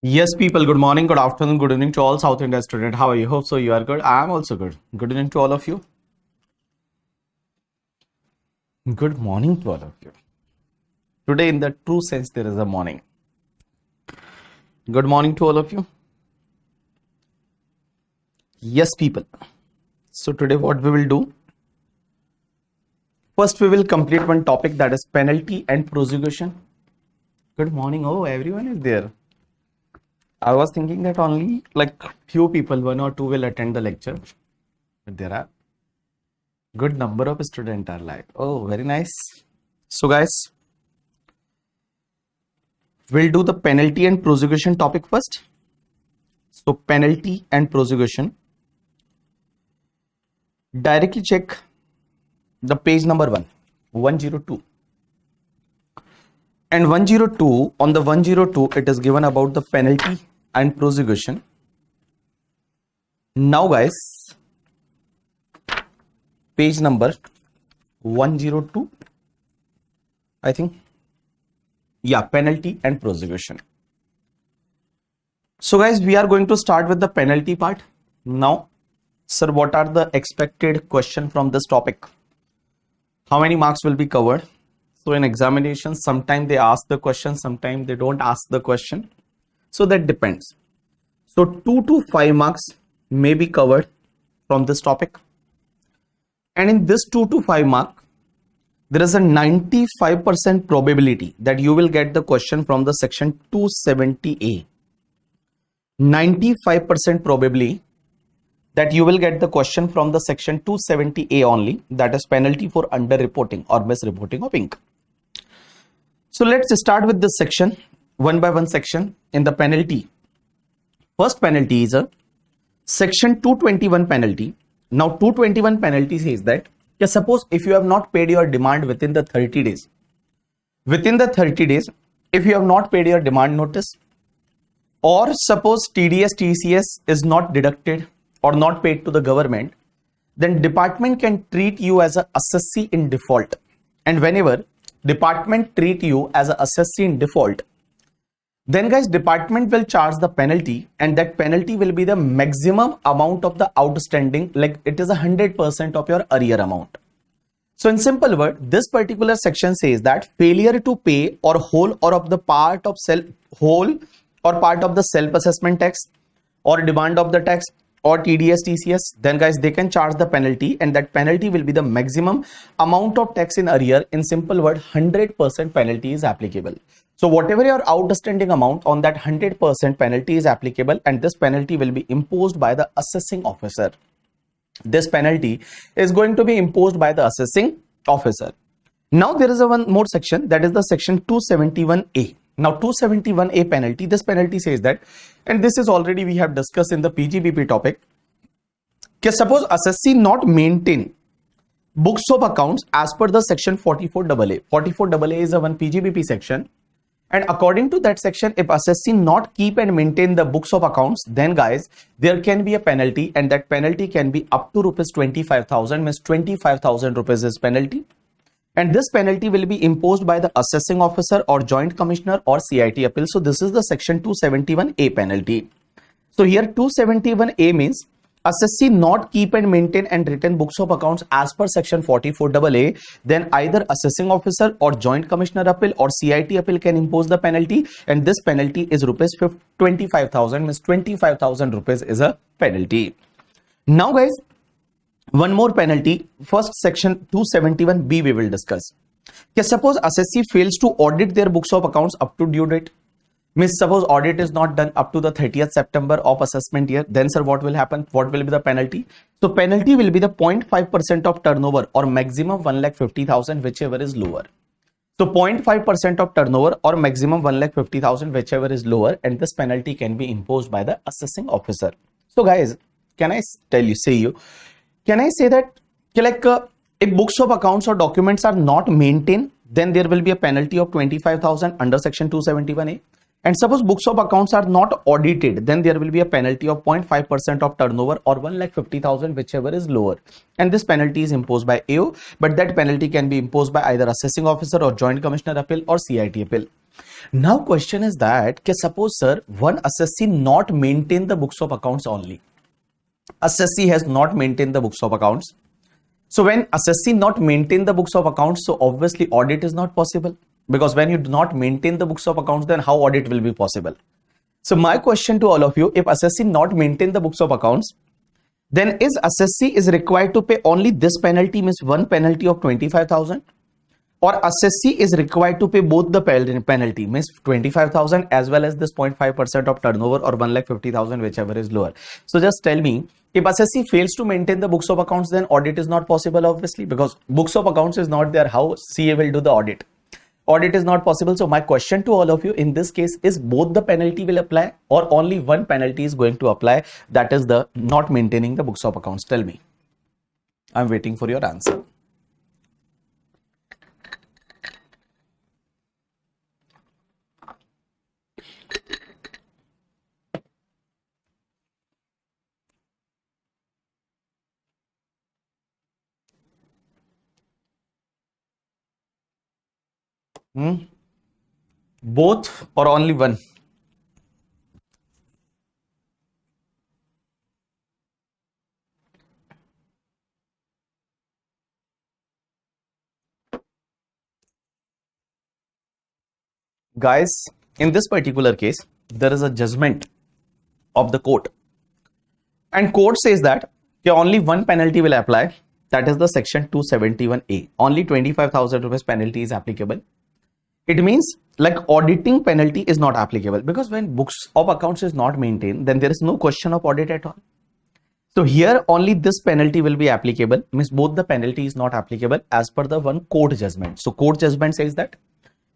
Yes, people, good morning, good afternoon, good evening to all South India students. How are you? Hope so you are good. I am also good. Good evening to all of you. Good morning to all of you. Today, in the true sense, there is a morning. Good morning to all of you. Yes, people. So, today, what we will do? First, we will complete one topic, that is penalty and prosecution. Good morning. Oh, everyone is there. I was thinking that only like few people, one or two, will attend the lecture. But there are good number of students are live. Oh, very nice. So, guys, we'll do the penalty and prosecution topic first. So, penalty and prosecution. Directly check the page number 102. And 102, on the 102, it is given about the penalty and prosecution. Now, guys, page number 102, I think. Yeah, penalty and prosecution. So, guys, we are going to start with the penalty part. Now, sir, what are the expected question from this topic? How many marks will be covered? So, in examinations, sometimes they ask the question, sometimes they don't ask the question. So, that depends. So, 2 to 5 marks may be covered from this topic. And in this 2 to 5 mark, there is a 95% probability that you will get the question from the section 270A. 95% probability that you will get the question from the section 270A only, that is penalty for underreporting or misreporting of income. So let's start with this section, one by one section in the penalty. First penalty is a section 221 penalty. Now 221 penalty says that suppose if you have not paid your demand within the 30 days, if you have not paid your demand notice, or suppose TDS, TCS is not deducted or not paid to the government, then department can treat you as a assessee in default. And whenever department treat you as a assessee in default, then guys, department will charge the penalty, and that penalty will be the maximum amount of the outstanding, like it is 100% of your arrear amount. So in simple word, this particular section says that failure to pay or whole or of the part of the self-assessment tax or demand of the tax or TDS, TCS, then guys, they can charge the penalty, and that penalty will be the maximum amount of tax in arrear. In simple word, 100% penalty is applicable. So whatever your outstanding amount, on that 100% penalty is applicable, and this penalty will be imposed by the assessing officer. This penalty is going to be imposed by the assessing officer. Now there is a one more section, that is the section 271A. Now 271A penalty, this penalty says that, and this is already we have discussed in the PGBP topic, suppose assessee not maintain books of accounts as per the section 44AA. 44AA is a one PGBP section, and according to that section, if assessee not keep and maintain the books of accounts, then guys, there can be a penalty, and that penalty can be up to rupees 25,000, means 25,000 rupees is penalty. And this penalty will be imposed by the assessing officer or joint commissioner or CIT appeal. So this is the section 271A penalty. So here 271A means assessee not keep and maintain and retain books of accounts as per section 44AA, then either assessing officer or joint commissioner appeal or CIT appeal can impose the penalty, and this penalty is rupees 25,000, means 25,000 rupees is a penalty. Now guys, one more penalty, first section 271B we will discuss. Suppose assessee fails to audit their books of accounts up to due date, means suppose audit is not done up to the 30th September of assessment year, then sir, what will happen? What will be the penalty? So penalty will be the 0.5% of turnover or maximum 1,50,000, whichever is lower. So 0.5% of turnover or maximum 1,50,000, whichever is lower, and this penalty can be imposed by the assessing officer. So guys, can I say that if books of accounts or documents are not maintained, then there will be a penalty of 25,000 under section 271A. And suppose books of accounts are not audited, then there will be a penalty of 0.5% of turnover or 1,50,000, whichever is lower. And this penalty is imposed by AO, but that penalty can be imposed by either assessing officer or joint commissioner appeal or CIT appeal. Now question is that suppose sir one assessee not maintain the books of accounts only. Assessee has not maintained the books of accounts. So when assessee not maintain the books of accounts, so obviously audit is not possible, because when you do not maintain the books of accounts, then how audit will be possible? So my question to all of you, if assessee not maintain the books of accounts, then is assessee is required to pay only this penalty, means one penalty of 25,000, or assessee is required to pay both the penalty, means 25,000 as well as this 0.5% of turnover, or 1,50,000, whichever is lower. So just tell me, if assessee fails to maintain the books of accounts, then audit is not possible, obviously, because books of accounts is not there. How CA will do the audit? Audit is not possible. So my question to all of you in this case is, both the penalty will apply or only one penalty is going to apply, that is the not maintaining the books of accounts? Tell me. I'm waiting for your answer. Both or only one? Guys, in this particular case, there is a judgment of the court, and court says that only one penalty will apply, that is the section 271A. Only 25,000 rupees penalty is applicable. It means like auditing penalty is not applicable, because when books of accounts is not maintained, then there is no question of audit at all. So here only this penalty will be applicable, means both the penalty is not applicable as per the one court judgment. So court judgment says that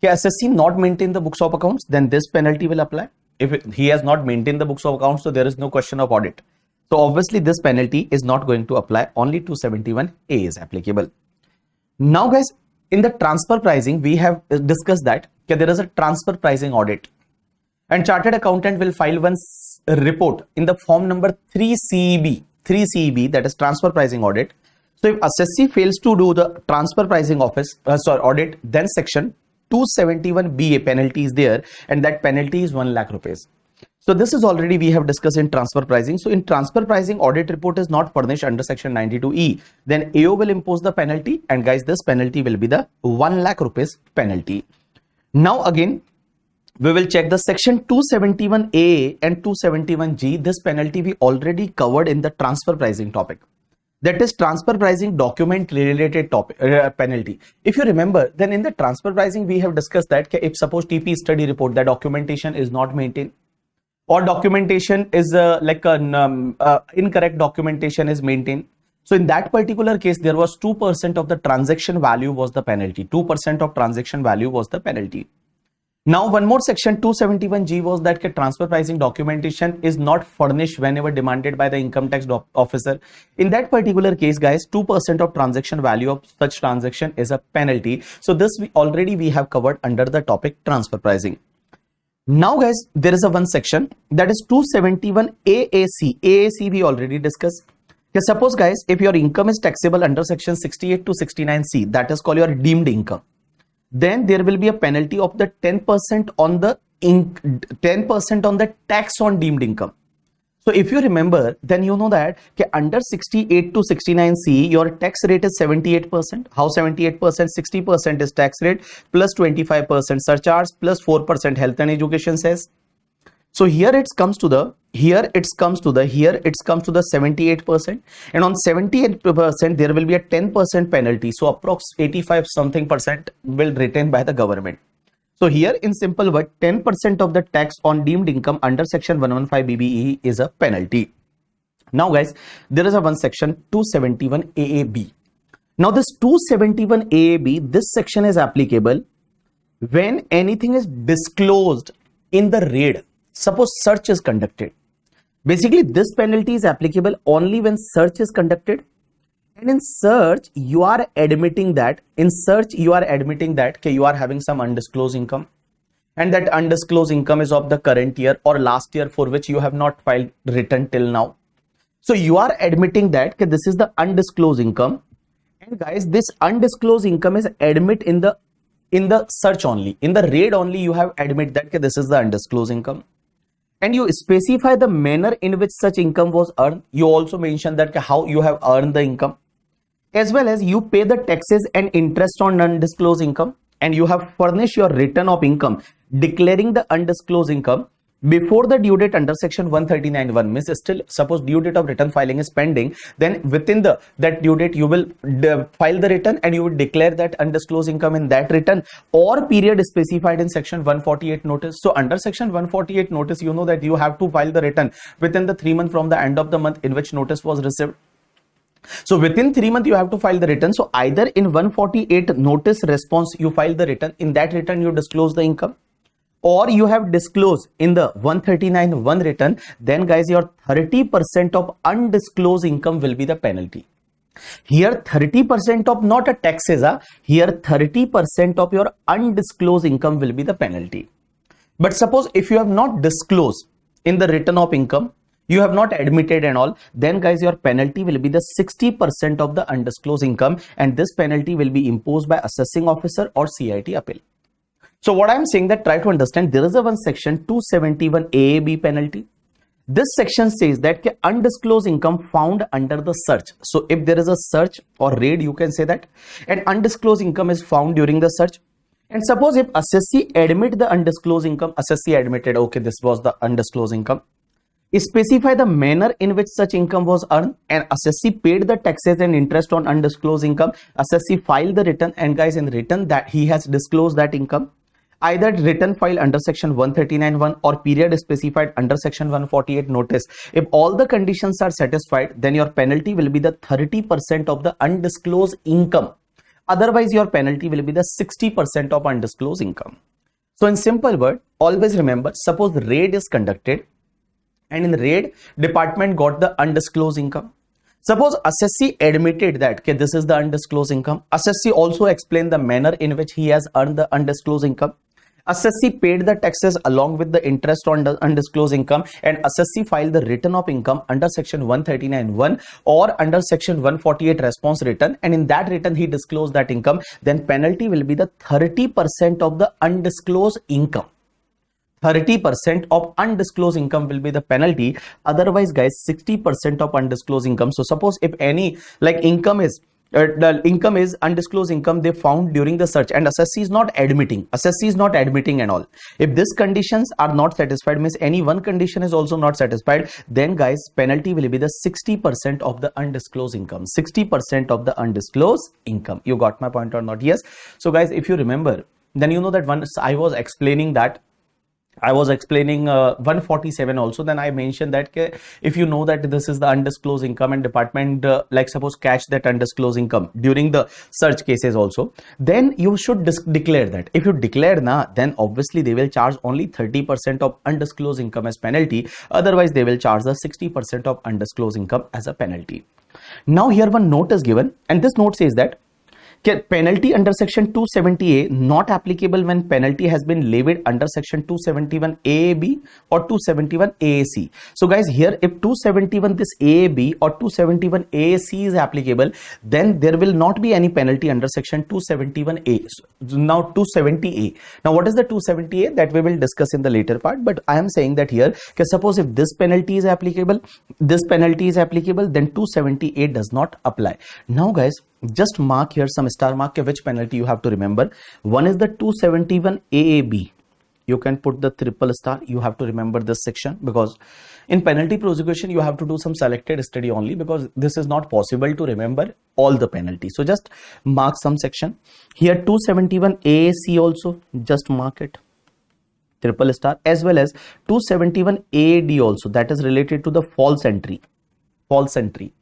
assessee not maintain the books of accounts, then this penalty will apply. If he has not maintained the books of accounts, so there is no question of audit. So obviously this penalty is not going to apply, only 271A is applicable. Now guys, in the transfer pricing, we have discussed that there is a transfer pricing audit, and chartered accountant will file one report in the form number 3CEB, that is transfer pricing audit. So if assessee fails to do the transfer pricing audit, then section 271BA penalty is there, and that penalty is 1 lakh rupees. So this is already we have discussed in transfer pricing. So in transfer pricing, audit report is not furnished under section 92E, then AO will impose the penalty, and guys, this penalty will be the 1 lakh rupees penalty. Now again, we will check the section 271A and 271G. This penalty we already covered in the transfer pricing topic. That is transfer pricing document related topic penalty. If you remember, then in the transfer pricing we have discussed that if suppose TP study report, the documentation is not maintained, or documentation is incorrect documentation is maintained. So in that particular case, there was 2% of the transaction value was the penalty. 2% of transaction value was the penalty. Now one more section 271G was that transfer pricing documentation is not furnished whenever demanded by the income tax officer. In that particular case, guys, 2% of transaction value of such transaction is a penalty. So this we have covered under the topic transfer pricing. Now guys, there is a one section that is 271 AAC. AAC we already discussed. Suppose guys, if your income is taxable under section 68 to 69C, that is called your deemed income, then there will be a penalty of the 10% on the 10% on the tax on deemed income. So if you remember, then you know that under 68 to 69C, your tax rate is 78%. How 78%? 60% is tax rate plus 25% surcharge plus 4% health and education cess. So here it comes to the 78%, and on 78% there will be a 10% penalty. So approx 85 something percent will retain by the government. So here in simple word, 10% of the tax on deemed income under section 115 BBE is a penalty. Now guys, there is a one section 271 AAB. Now this 271 AAB, this section is applicable when anything is disclosed in the raid. Suppose search is conducted. Basically, this penalty is applicable only when search is conducted. And in search, you are admitting that you are having some undisclosed income, and that undisclosed income is of the current year or last year for which you have not filed return till now. So you are admitting that this is the undisclosed income, and guys, this undisclosed income is admit in the in the search only, in the raid only, you have admit that okay, this is the undisclosed income, and you specify the manner in which such income was earned. You also mention that how you have earned the income, as well as you pay the taxes and interest on undisclosed income, and you have furnished your return of income declaring the undisclosed income before the due date under section 139(1). Means still suppose due date of return filing is pending, then within that due date you will file the return and you will declare that undisclosed income in that return or period specified in section 148 notice. So under section 148 notice, you know that you have to file the return within the 3 months from the end of the month in which notice was received. So within 3 months you have to file the return. So either in 148 notice response you file the return, in that return you disclose the income, or you have disclosed in the 139(1) return, then guys your 30% of undisclosed income will be the penalty. Here 30% of not a taxes, here 30% of your undisclosed income will be the penalty. But suppose if you have not disclosed in the return of income, you have not admitted and all, then guys your penalty will be the 60% of the undisclosed income, and this penalty will be imposed by assessing officer or CIT appeal. So what I am saying that try to understand, there is a one section 271 AAB penalty. This section says that undisclosed income found under the search. So if there is a search or raid, you can say that, and undisclosed income is found during the search. And suppose if assessee admit the undisclosed income, assessee admitted, okay, this was the undisclosed income. Specify the manner in which such income was earned, and assessee paid the taxes and interest on undisclosed income. Assessee filed the return, and guys in return that he has disclosed that income. Either return file under section 139(1) or period specified under section 148 notice. If all the conditions are satisfied, then your penalty will be the 30% of the undisclosed income. Otherwise, your penalty will be the 60% of undisclosed income. So in simple word, always remember, suppose raid is conducted, and in raid, department got the undisclosed income. Suppose assessee admitted that okay, this is the undisclosed income. Assessee also explained the manner in which he has earned the undisclosed income. Assessee paid the taxes along with the interest on the undisclosed income, and assessee filed the return of income under section 139(1) or under section 148 response return, and in that return he disclosed that income, then penalty will be the 30% of the undisclosed income. 30% of undisclosed income will be the penalty. Otherwise guys, 60% of undisclosed income. So suppose if any like income is the income is undisclosed income they found during the search, and assessee is not admitting, and all, if these conditions are not satisfied, means any one condition is also not satisfied, then guys penalty will be the 60% of the undisclosed income. 60% of the undisclosed income. You got my point or not? Yes. So guys, if you remember, then you know that once I was explaining 147 also, then I mentioned that if you know that this is the undisclosed income and department like suppose catch that undisclosed income during the search cases also, then you should declare that. If you declare then obviously they will charge only 30% of undisclosed income as penalty. Otherwise they will charge the 60% of undisclosed income as a penalty. Now here one note is given, and this note says that penalty under section 270A not applicable when penalty has been levied under section 271 AAB or 271 AAC. So guys, here if 271 this AAB or 271 AAC is applicable, then there will not be any penalty under section 271A. Now 270A. Now what is the 270A? That we will discuss in the later part, but I am saying that here, suppose if this penalty is applicable, then 270A does not apply. Now guys, just mark here some star mark which penalty you have to remember. One is the 271 AAB. You can put the triple star. You have to remember this section, because in penalty prosecution you have to do some selected study only, because this is not possible to remember all the penalties. So just mark some section. Here 271 AAC also, just mark it triple star, as well as 271 AAD also, that is related to the false entry. False entry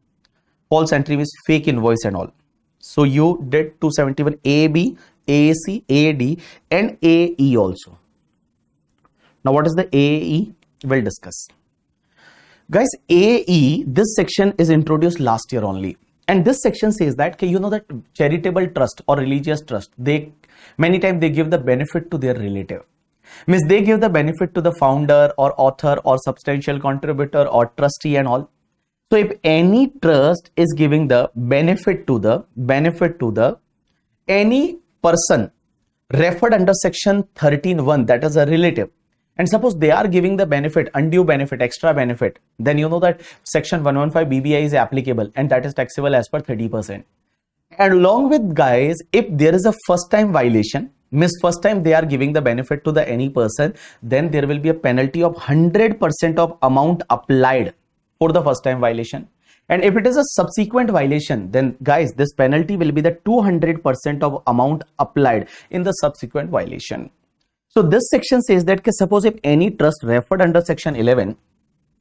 means fake invoice and all. So you did 271 AB, AAC, AAD and AE also. Now what is the AE? We'll discuss. Guys, AE, this section is introduced last year only. And this section says that, you know that charitable trust or religious trust, many times they give the benefit to their relative. Means they give the benefit to the founder or author or substantial contributor or trustee and all. So if any trust is giving the benefit to the any person referred under section 13(1), that is a relative, and suppose they are giving the benefit, undue benefit, extra benefit, then you know that section 115 BBI is applicable and that is taxable as per 30%. And along with, guys, if there is a first time violation, means first time they are giving the benefit to the any person, then there will be a penalty of 100% of amount applied for the first time violation. And if it is a subsequent violation, then guys, this penalty will be the 200% of amount applied in the subsequent violation. So this section says that suppose if any trust referred under section 11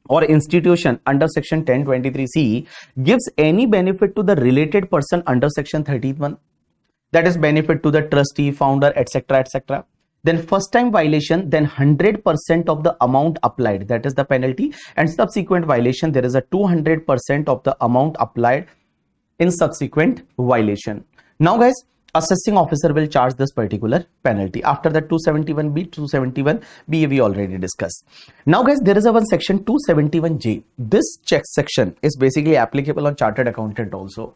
or institution under section 1023C gives any benefit to the related person under section 13(1), that is benefit to the trustee, founder, etc., etc., then first time violation, then 100% of the amount applied, that is the penalty, and subsequent violation, there is a 200% of the amount applied in subsequent violation. Now guys, assessing officer will charge this particular penalty. After that, 271B, 271B we already discussed. Now guys, there is a one section 271J. This check section is basically applicable on chartered accountant also.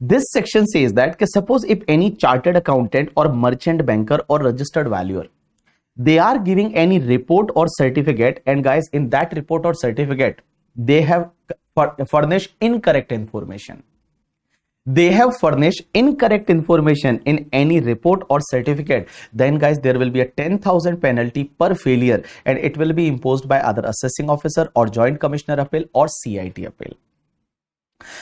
This section says that suppose if any chartered accountant or merchant banker or registered valuer, they are giving any report or certificate, and guys, in that report or certificate, they have furnished incorrect information. They have furnished incorrect information in any report or certificate, then guys, there will be a 10,000 penalty per failure, and it will be imposed by either assessing officer or joint commissioner appeal or CIT appeal.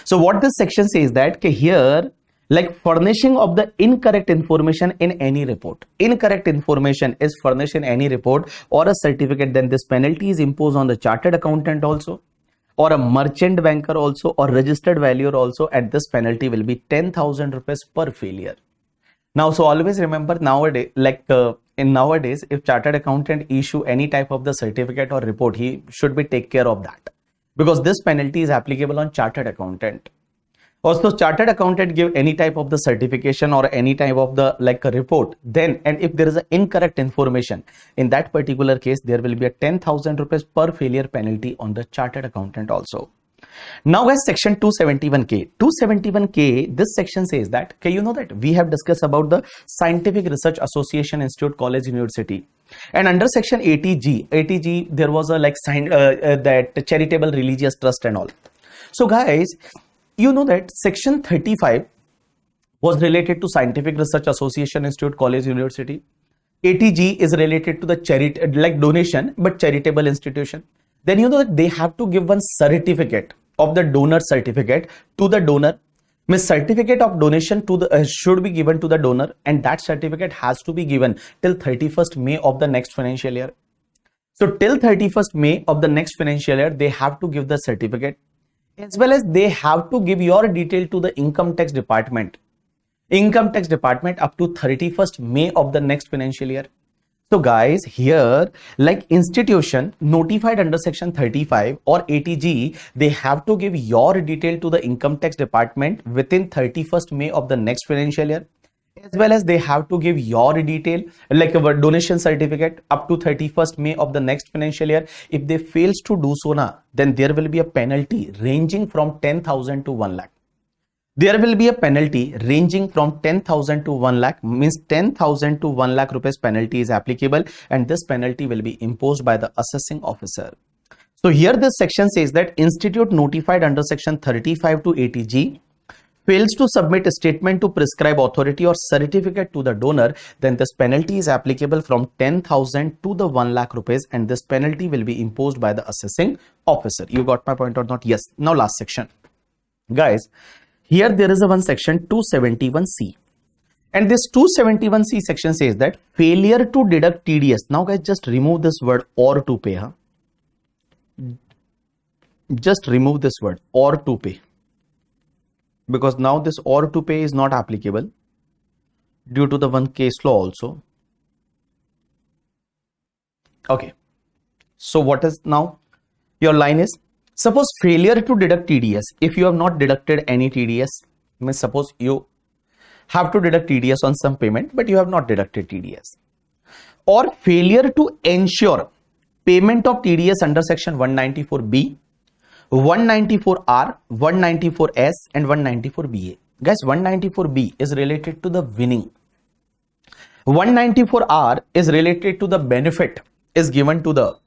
So what this section says that here, like furnishing of the incorrect information in any report, incorrect information is furnished in any report or a certificate, then this penalty is imposed on the chartered accountant also, or a merchant banker also, or registered valuer also, and this penalty will be 10,000 rupees per failure. Now, so always remember nowadays, nowadays, if chartered accountant issue any type of the certificate or report, he should be take care of that, because this penalty is applicable on chartered accountant. Also, chartered accountant give any type of the certification or any type of the a report, then, and if there is an incorrect information, in that particular case, there will be a 10,000 rupees per failure penalty on the chartered accountant also. Now guys, section 271K. 271K, this section says that, you know that we have discussed about the Scientific Research Association, Institute, College, University. And under section 80G, there was a that charitable religious trust and all. So guys, you know that section 35 was related to Scientific Research Association, Institute, College, University. 80G is related to the charity, like donation, but charitable institution. Then you know that they have to give one certificate of the donor certificate to the donor. Means certificate of donation to the should be given to the donor, and that certificate has to be given till 31st May of the next financial year. So till 31st May of the next financial year, they have to give the certificate, as well as they have to give your detail to the income tax department. Income tax department up to 31st May of the next financial year. So guys, here like institution notified under section 35 or 80G, they have to give your detail to the income tax department within 31st May of the next financial year, as well as they have to give your detail like a donation certificate up to 31st May of the next financial year. If they fails to do so now, then there will be a penalty ranging from 10,000 to 1 lakh. There will be a penalty ranging from 10,000 to 1 lakh, means 10,000 to 1 lakh rupees penalty is applicable, and this penalty will be imposed by the assessing officer. So here this section says that institute notified under section 35 to 80G fails to submit a statement to prescribe authority or certificate to the donor, then this penalty is applicable from 10,000 to the 1 lakh rupees, and this penalty will be imposed by the assessing officer. You got my point or not? Yes. Now last section. Guys, here there is a one section 271C, and this 271C section says that failure to deduct TDS. Now guys, just remove this word or to pay. Just remove this word or to pay, because now this or to pay is not applicable due to the one case law also. Okay, so what is now your line is, suppose failure to deduct TDS. If you have not deducted any TDS, means suppose you have to deduct TDS on some payment, but you have not deducted TDS, or failure to ensure payment of TDS under section 194B, 194R, 194S, and 194BA. Guys, 194B is related to the winning. 194R is related to the benefit is given to the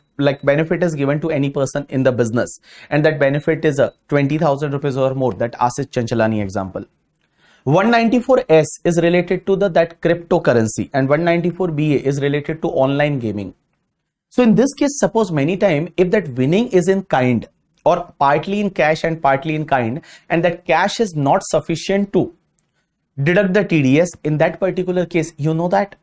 benefit is given to any person in the business, and that benefit is a 20,000 rupees or more, that Ashish Chanchalani example. 194S is related to that cryptocurrency, and 194BA is related to online gaming. So in this case, suppose many times if that winning is in kind or partly in cash and partly in kind, and that cash is not sufficient to deduct the TDS, in that particular case, you know that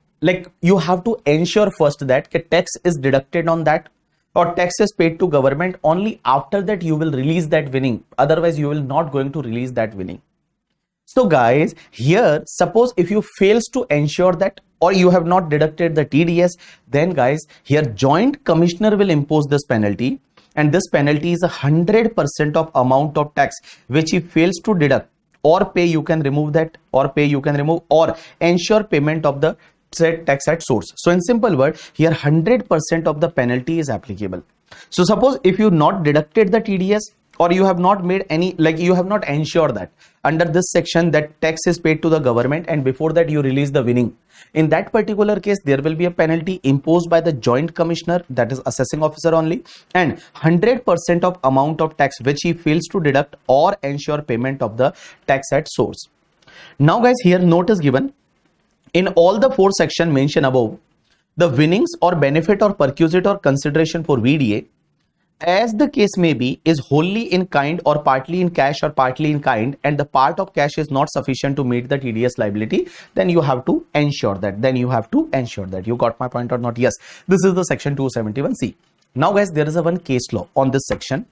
you have to ensure first that tax is deducted on that, or tax is paid to government. Only after that you will release that winning. Otherwise, you will not going to release that winning. So guys, here suppose if you fails to ensure that, or you have not deducted the TDS, then guys, here Joint Commissioner will impose this penalty, and this penalty is 100% of amount of tax which he fails to deduct or pay. You can remove that, or pay you can remove, or ensure payment of the said tax at source. So in simple word, here 100% of the penalty is applicable. So suppose if you not deducted the TDS, or you have not made any, you have not ensured that under this section that tax is paid to the government, and before that you release the winning, in that particular case there will be a penalty imposed by the Joint Commissioner, that is assessing officer only, and 100% of amount of tax which he fails to deduct or ensure payment of the tax at source. Now guys, here note is given in all the four sections mentioned above, the winnings or benefit or perquisite or consideration for VDA, as the case may be, is wholly in kind or partly in cash or partly in kind, and the part of cash is not sufficient to meet the TDS liability, then you have to ensure that. You got my point or not? Yes, this is the section 271C. Now guys, there is a one case law on this section,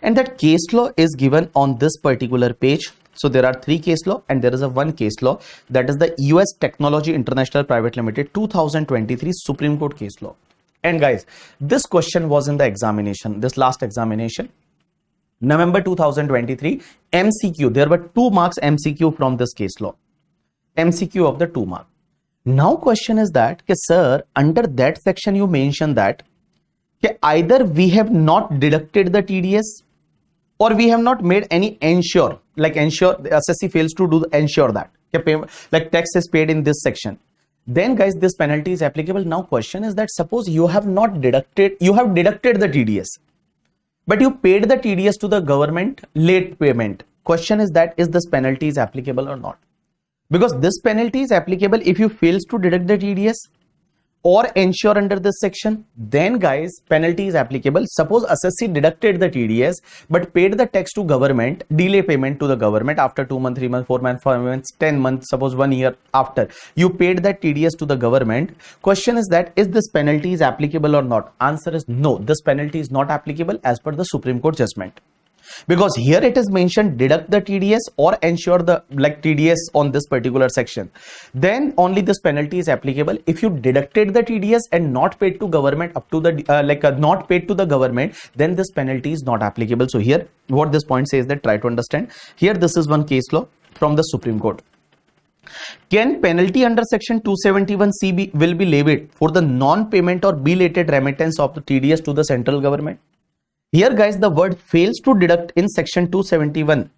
and that case law is given on this particular page. So there are three case law, and there is a one case law, that is the US Technology International Private Limited 2023 Supreme Court case law. And guys, this question was in the examination, this last examination, November 2023, MCQ. There were 2 marks MCQ from this case law, MCQ of the 2 mark. Now question is that, sir, under that section you mentioned that either we have not deducted the TDS, or we have not made any ensure, ensure the assessee fails to do the ensure that tax is paid in this section. Then guys, this penalty is applicable. Now question is that, suppose you have not deducted, you have deducted the TDS, but you paid the TDS to the government late payment. Question is that, is this penalty is applicable or not? Because this penalty is applicable if you fails to deduct the TDS or ensure under this section, then guys, penalty is applicable. Suppose assessee deducted the TDS but paid the tax to government, delay payment to the government after 2 months, 3 months, 4 months, 5 months, 10 months, suppose 1 year after you paid that TDS to the government. Question is that, is this penalty is applicable or not? Answer is no, this penalty is not applicable as per the Supreme Court judgment. Because here it is mentioned deduct the TDS or ensure the TDS on this particular section, then only this penalty is applicable. If you deducted the TDS and not paid to government up to the not paid to the government, then this penalty is not applicable. So here what this point says that, try to understand. Here this is one case law from the Supreme Court. Can penalty under section 271C will be levied for the non-payment or belated remittance of the TDS to the central government? Here guys, the word fails to deduct in section 271C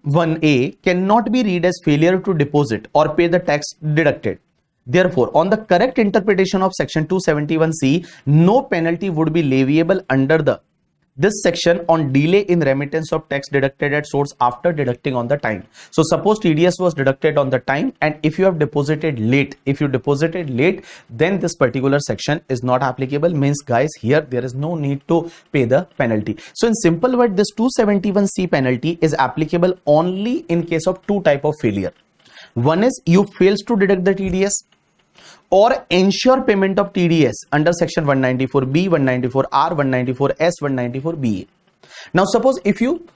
1A cannot be read as failure to deposit or pay the tax deducted. Therefore, on the correct interpretation of section 271C, no penalty would be leviable under this section on delay in remittance of tax deducted at source after deducting on the time. So suppose TDS was deducted on the time, and if you have deposited late, then this particular section is not applicable. Means guys, here there is no need to pay the penalty. So in simple word, this 271C penalty is applicable only in case of 2 type of failure. One is you fails to deduct the TDS or ensure payment of TDS under section 194B, 194R, 194S, 194BA. Now suppose if you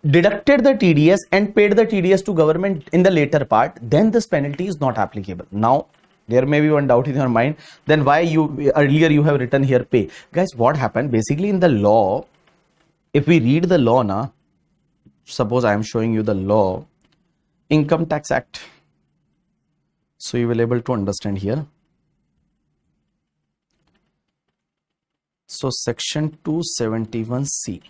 deducted the TDS and paid the TDS to government in the later part, then this penalty is not applicable. Now there may be one doubt in your mind, then why earlier you have written here pay? Guys, what happened basically in the law, if we read the law now, suppose I am showing you the law, Income Tax Act. So you will able to understand here. So section 271C.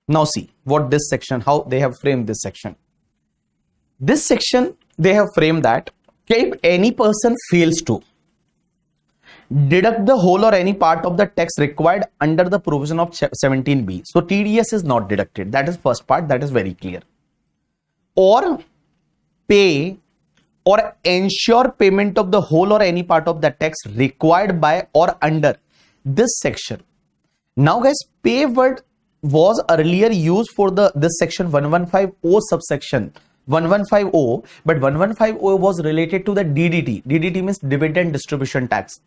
Now see what this section, how they have framed this section. This section they have framed that if any person fails to deduct the whole or any part of the tax required under the provision of 17B, so TDS is not deducted. That is first part, that is very clear. Or pay or ensure payment of the whole or any part of the tax required by or under this section. Now guys, pay word was earlier used for this section 1150 subsection 1150, but 1150 was related to the DDT. DDT means dividend distribution tax.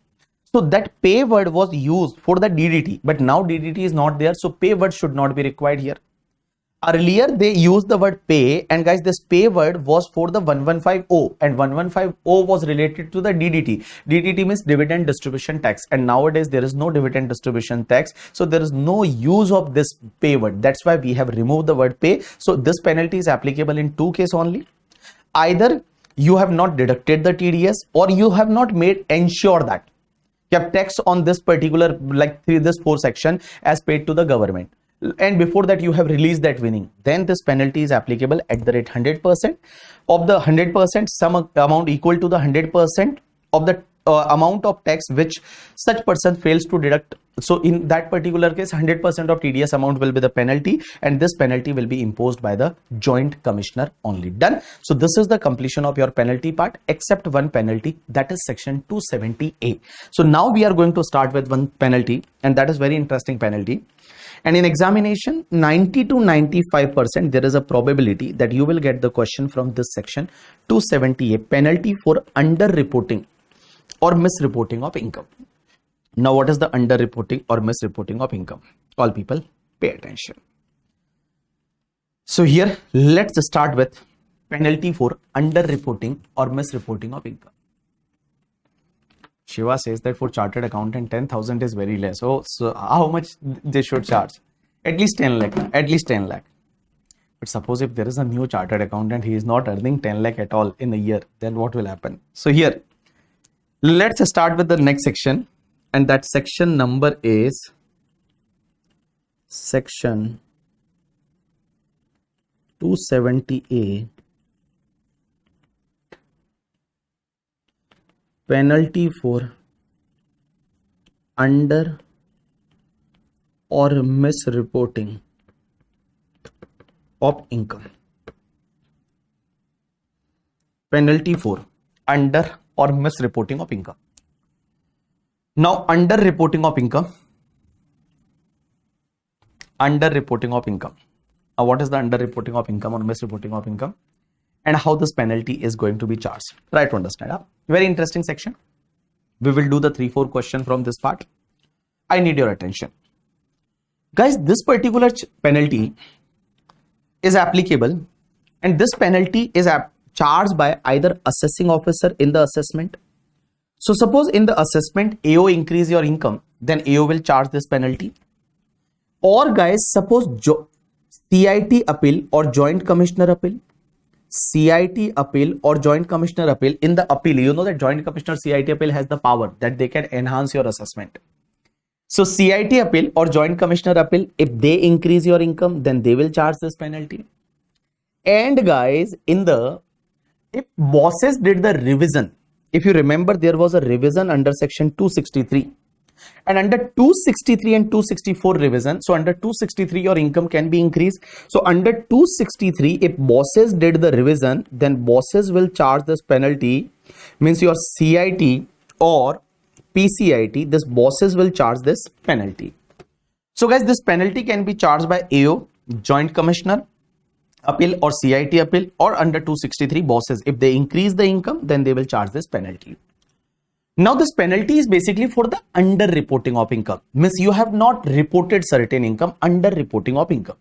So that pay word was used for the DDT, but now DDT is not there, so pay word should not be required here. Earlier they used the word pay, and guys, this pay word was for the 1150, and 1150 was related to the DDT. DDT means dividend distribution tax, and nowadays there is no dividend distribution tax, so there is no use of this pay word. That's why we have removed the word pay. So this penalty is applicable in two cases only. Either you have not deducted the TDS, or you have not made ensure that you have tax on this particular, like this 4 section as paid to the government, and before that you have released that winning, then this penalty is applicable at the rate 100% of the 100%, some amount equal to the 100% of the amount of tax which such person fails to deduct. So in that particular case, 100% of TDS amount will be the penalty, and this penalty will be imposed by the Joint Commissioner only. Done. So this is the completion of your penalty part, except one penalty, that is section 270A. So now we are going to start with one penalty, and that is very interesting penalty. And in examination, 90 to 95% there is a probability that you will get the question from this section 270A, penalty for under-reporting or misreporting of income. Now what is the under-reporting or misreporting of income? All people pay attention. So here let's start with penalty for under-reporting or misreporting of income. Shiva says that for chartered accountant 10,000 is very less. So how much they should charge? At least 10 lakh. At least 10 lakh. But suppose if there is a new chartered accountant, he is not earning 10 lakh at all in a year, then what will happen? So here, let's start with the next section, and that section number is section 270A, penalty for under or misreporting of income. Penalty for under or misreporting of income. Now under-reporting of income. Under-reporting of income. Now what is the under-reporting of income or misreporting of income, and how this penalty is going to be charged? Try to understand. Very interesting section. We will do the 3-4 question from this part. I need your attention. Guys, this particular penalty is applicable, and this penalty is charged by either assessing officer in the assessment. So suppose in the assessment AO increase your income, then AO will charge this penalty. Or guys, suppose CIT appeal or Joint Commissioner appeal. CIT appeal or Joint Commissioner appeal. In the appeal, you know that Joint Commissioner CIT appeal has the power that they can enhance your assessment. So CIT appeal or Joint Commissioner appeal, if they increase your income, then they will charge this penalty. And guys, if bosses did the revision, if you remember, there was a revision under section 263, and under 263 and 264 revision. So under 263 your income can be increased. So under 263, if bosses did the revision, then bosses will charge this penalty, means your CIT or PCIT, this bosses will charge this penalty. So guys, this penalty can be charged by AO, Joint Commissioner appeal or CIT appeal, or under 263 bosses. If they increase the income, then they will charge this penalty. Now this penalty is basically for the under-reporting of income, means you have not reported certain income, under-reporting of income.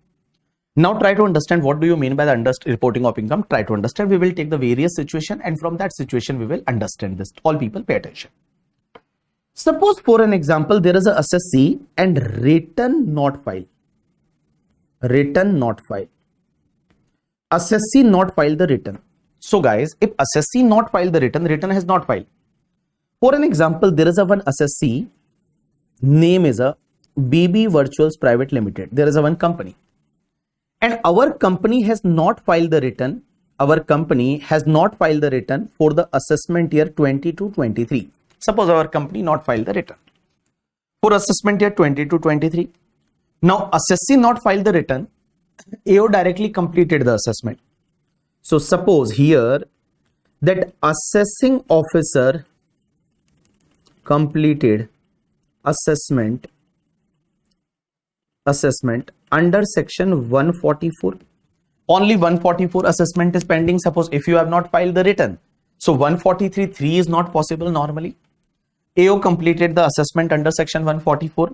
Now try to understand what do you mean by the under-reporting of income. Try to understand. We will take the various situation, and from that situation we will understand this. All people pay attention. Suppose for an example, there is a assessee and return not filed. Return not filed. Assessee not filed the return. So guys, if assessee not filed the return, return has not filed. For an example, there is a one assessee, name is a BB Virtuals Private Limited. There is a one company, and our company has not filed the return our company has not filed the return for the assessment year 22-23. Suppose our company not filed the return for assessment year 22-23. Now assessee not filed the return, AO directly completed the assessment. So suppose here that assessing officer completed assessment under section 144. Only 144 assessment is pending. Suppose if you have not filed the return, so 143.3 is not possible normally. AO completed the assessment under section 144.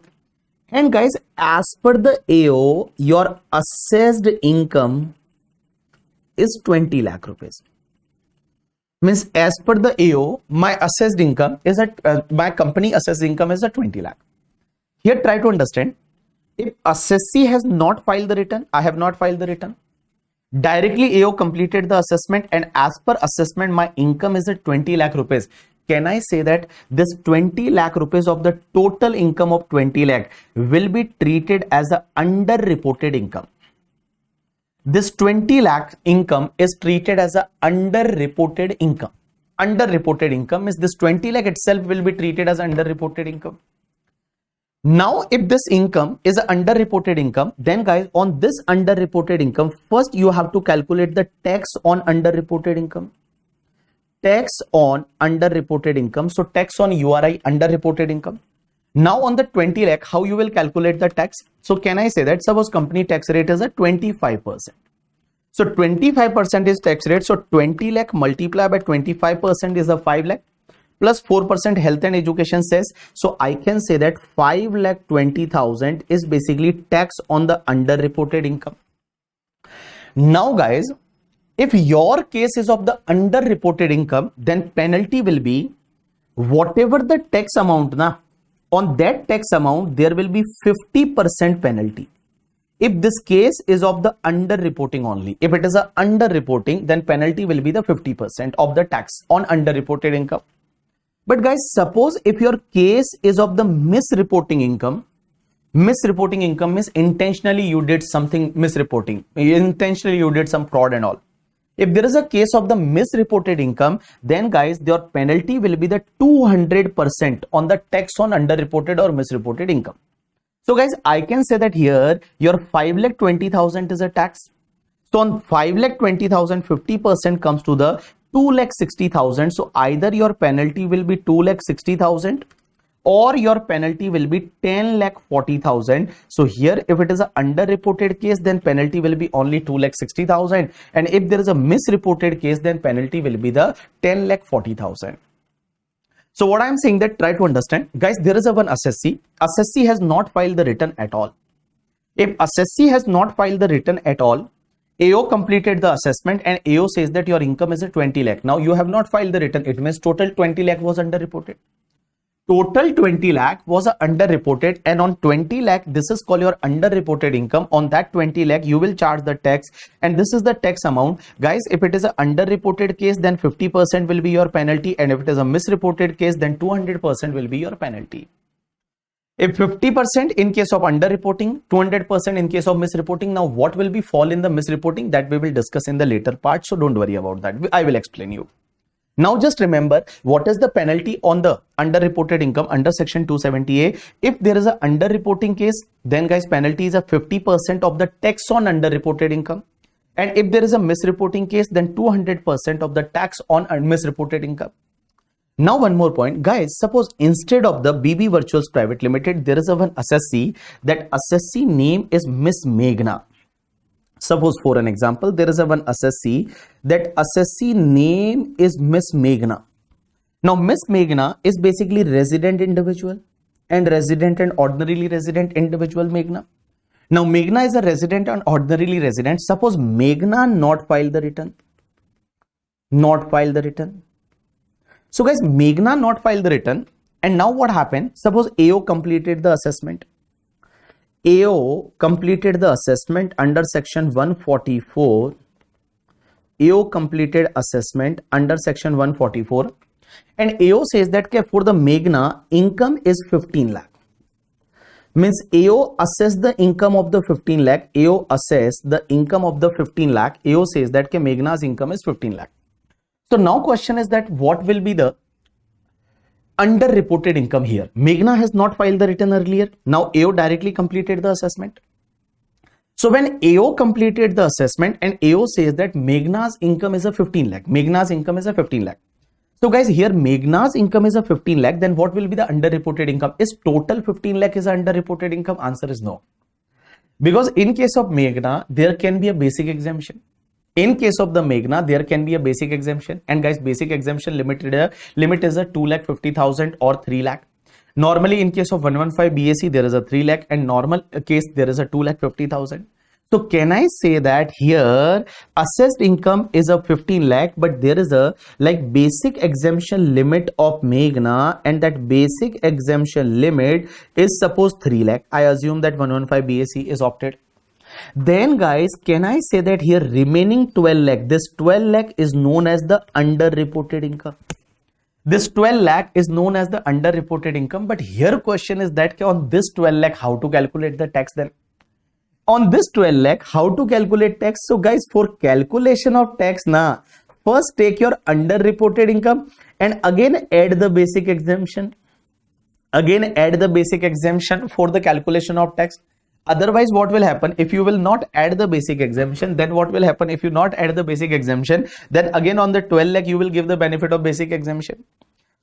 And guys, as per the AO, your assessed income is 20 lakh rupees. Means as per the AO, my assessed income is at my company assessed income is at 20 lakh. Here try to understand, if assessee has not filed the return, I have not filed the return, directly AO completed the assessment, and as per assessment my income is at 20 lakh rupees. Can I say that this 20 lakh rupees of the total income of 20 lakh will be treated as a underreported income? This 20 lakh income is treated as a underreported income. Underreported income is this 20 lakh itself will be treated as underreported income. Now, if this income is an underreported income, then guys, on this underreported income, first you have to calculate the tax on underreported income. Tax on underreported income. So tax on URI underreported income. Now on the 20 lakh, how you will calculate the tax? So can I say that suppose company tax rate is at 25%. So 25% is tax rate. So 20 lakh multiplied by 25% is a 5 lakh. Plus 4% health and education cess. So I can say that 5,20,000 is basically tax on the underreported income. Now guys, if your case is of the underreported income, then penalty will be whatever the tax amount na, on that tax amount there will be 50% penalty. If this case is of the underreporting only, if it is a underreporting, then penalty will be the 50% of the tax on underreported income. But guys, suppose if your case is of the misreporting income means intentionally you did something misreporting, intentionally you did some fraud and all. If there is a case of the misreported income, then guys, your penalty will be the 200% on the tax on underreported or misreported income. So guys, I can say that here your 5,20,000 is a tax. So on 5,20,000, 50% comes to the 2,60,000. So either your penalty will be 2,60,000 or your penalty will be 10,40,000. So here if it is an underreported case, then penalty will be only 2,60,000, and if there is a misreported case, then penalty will be the 10,40,000. So what I am saying that try to understand, guys, there is a one assessee has not filed the return at all. If assessee has not filed the return at all, AO completed the assessment and AO says that your income is at 20 lakh. Now you have not filed the return. It means total 20 lakh was underreported. Total 20 lakh was underreported, and on 20 lakh, this is called your underreported income. On that 20 lakh, you will charge the tax, and this is the tax amount. Guys, if it is an underreported case, then 50% will be your penalty, and if it is a misreported case, then 200% will be your penalty. If 50% in case of underreporting, 200% in case of misreporting, now what will be fall in the misreporting, that we will discuss in the later part, so don't worry about that. I will explain you. Now just remember what is the penalty on the underreported income under section 270A. If there is a underreporting case, then guys, penalty is a 50% of the tax on underreported income, and if there is a misreporting case, then 200% of the tax on misreported income. Now one more point, guys, suppose instead of the BB Virtuals Private Limited, there is a one assessee, that assessee name is Miss Meghna. Suppose for an example, there is a one assessee, that assessee name is Miss Meghna. Now Miss Meghna is basically resident individual and ordinarily resident individual Meghna. Now Meghna is a resident and ordinarily resident. Suppose Meghna not filed the return. So guys, Meghna not filed the return, and now what happened? Suppose AO completed the assessment. AO completed the assessment under section 144. AO completed assessment under section 144, and AO says that for the Meghna, income is 15 lakh. Means AO assess the income of the 15 lakh. AO assess the income of the 15 lakh. AO says that ke Meghna's income is 15 lakh. So now question is that what will be the underreported income here? Meghna has not filed the return earlier. Now AO directly completed the assessment. So when AO completed the assessment and AO says that Meghna's income is a 15 lakh. Meghna's income is a 15 lakh. So guys, here Meghna's income is a 15 lakh, then what will be the underreported income? Is total 15 lakh is underreported income? Answer is no. Because in case of Meghna, there can be a basic exemption. In case of the Meghna, there can be a basic exemption. And guys, basic exemption limit is a 2,50,000 or 3 lakh. Normally, in case of 115 BAC, there is a 3 lakh, and normal case, there is a 2,50,000. So can I say that here assessed income is a 15 lakh, but there is a like basic exemption limit of Meghna, and that basic exemption limit is suppose 3 lakh. I assume that 115 BAC is opted. Then guys, can I say that here remaining 12 lakh, this 12 lakh is known as the underreported income. This 12 lakh is known as the underreported income. But here question is that on this 12 lakh, how to calculate the tax then? On this 12 lakh, how to calculate tax? So guys, for calculation of tax, first take your underreported income and again add the basic exemption. Again add the basic exemption for the calculation of tax. Otherwise, what will happen if you will not add the basic exemption? Then what will happen if you not add the basic exemption? Then again on the 12 lakh, you will give the benefit of basic exemption.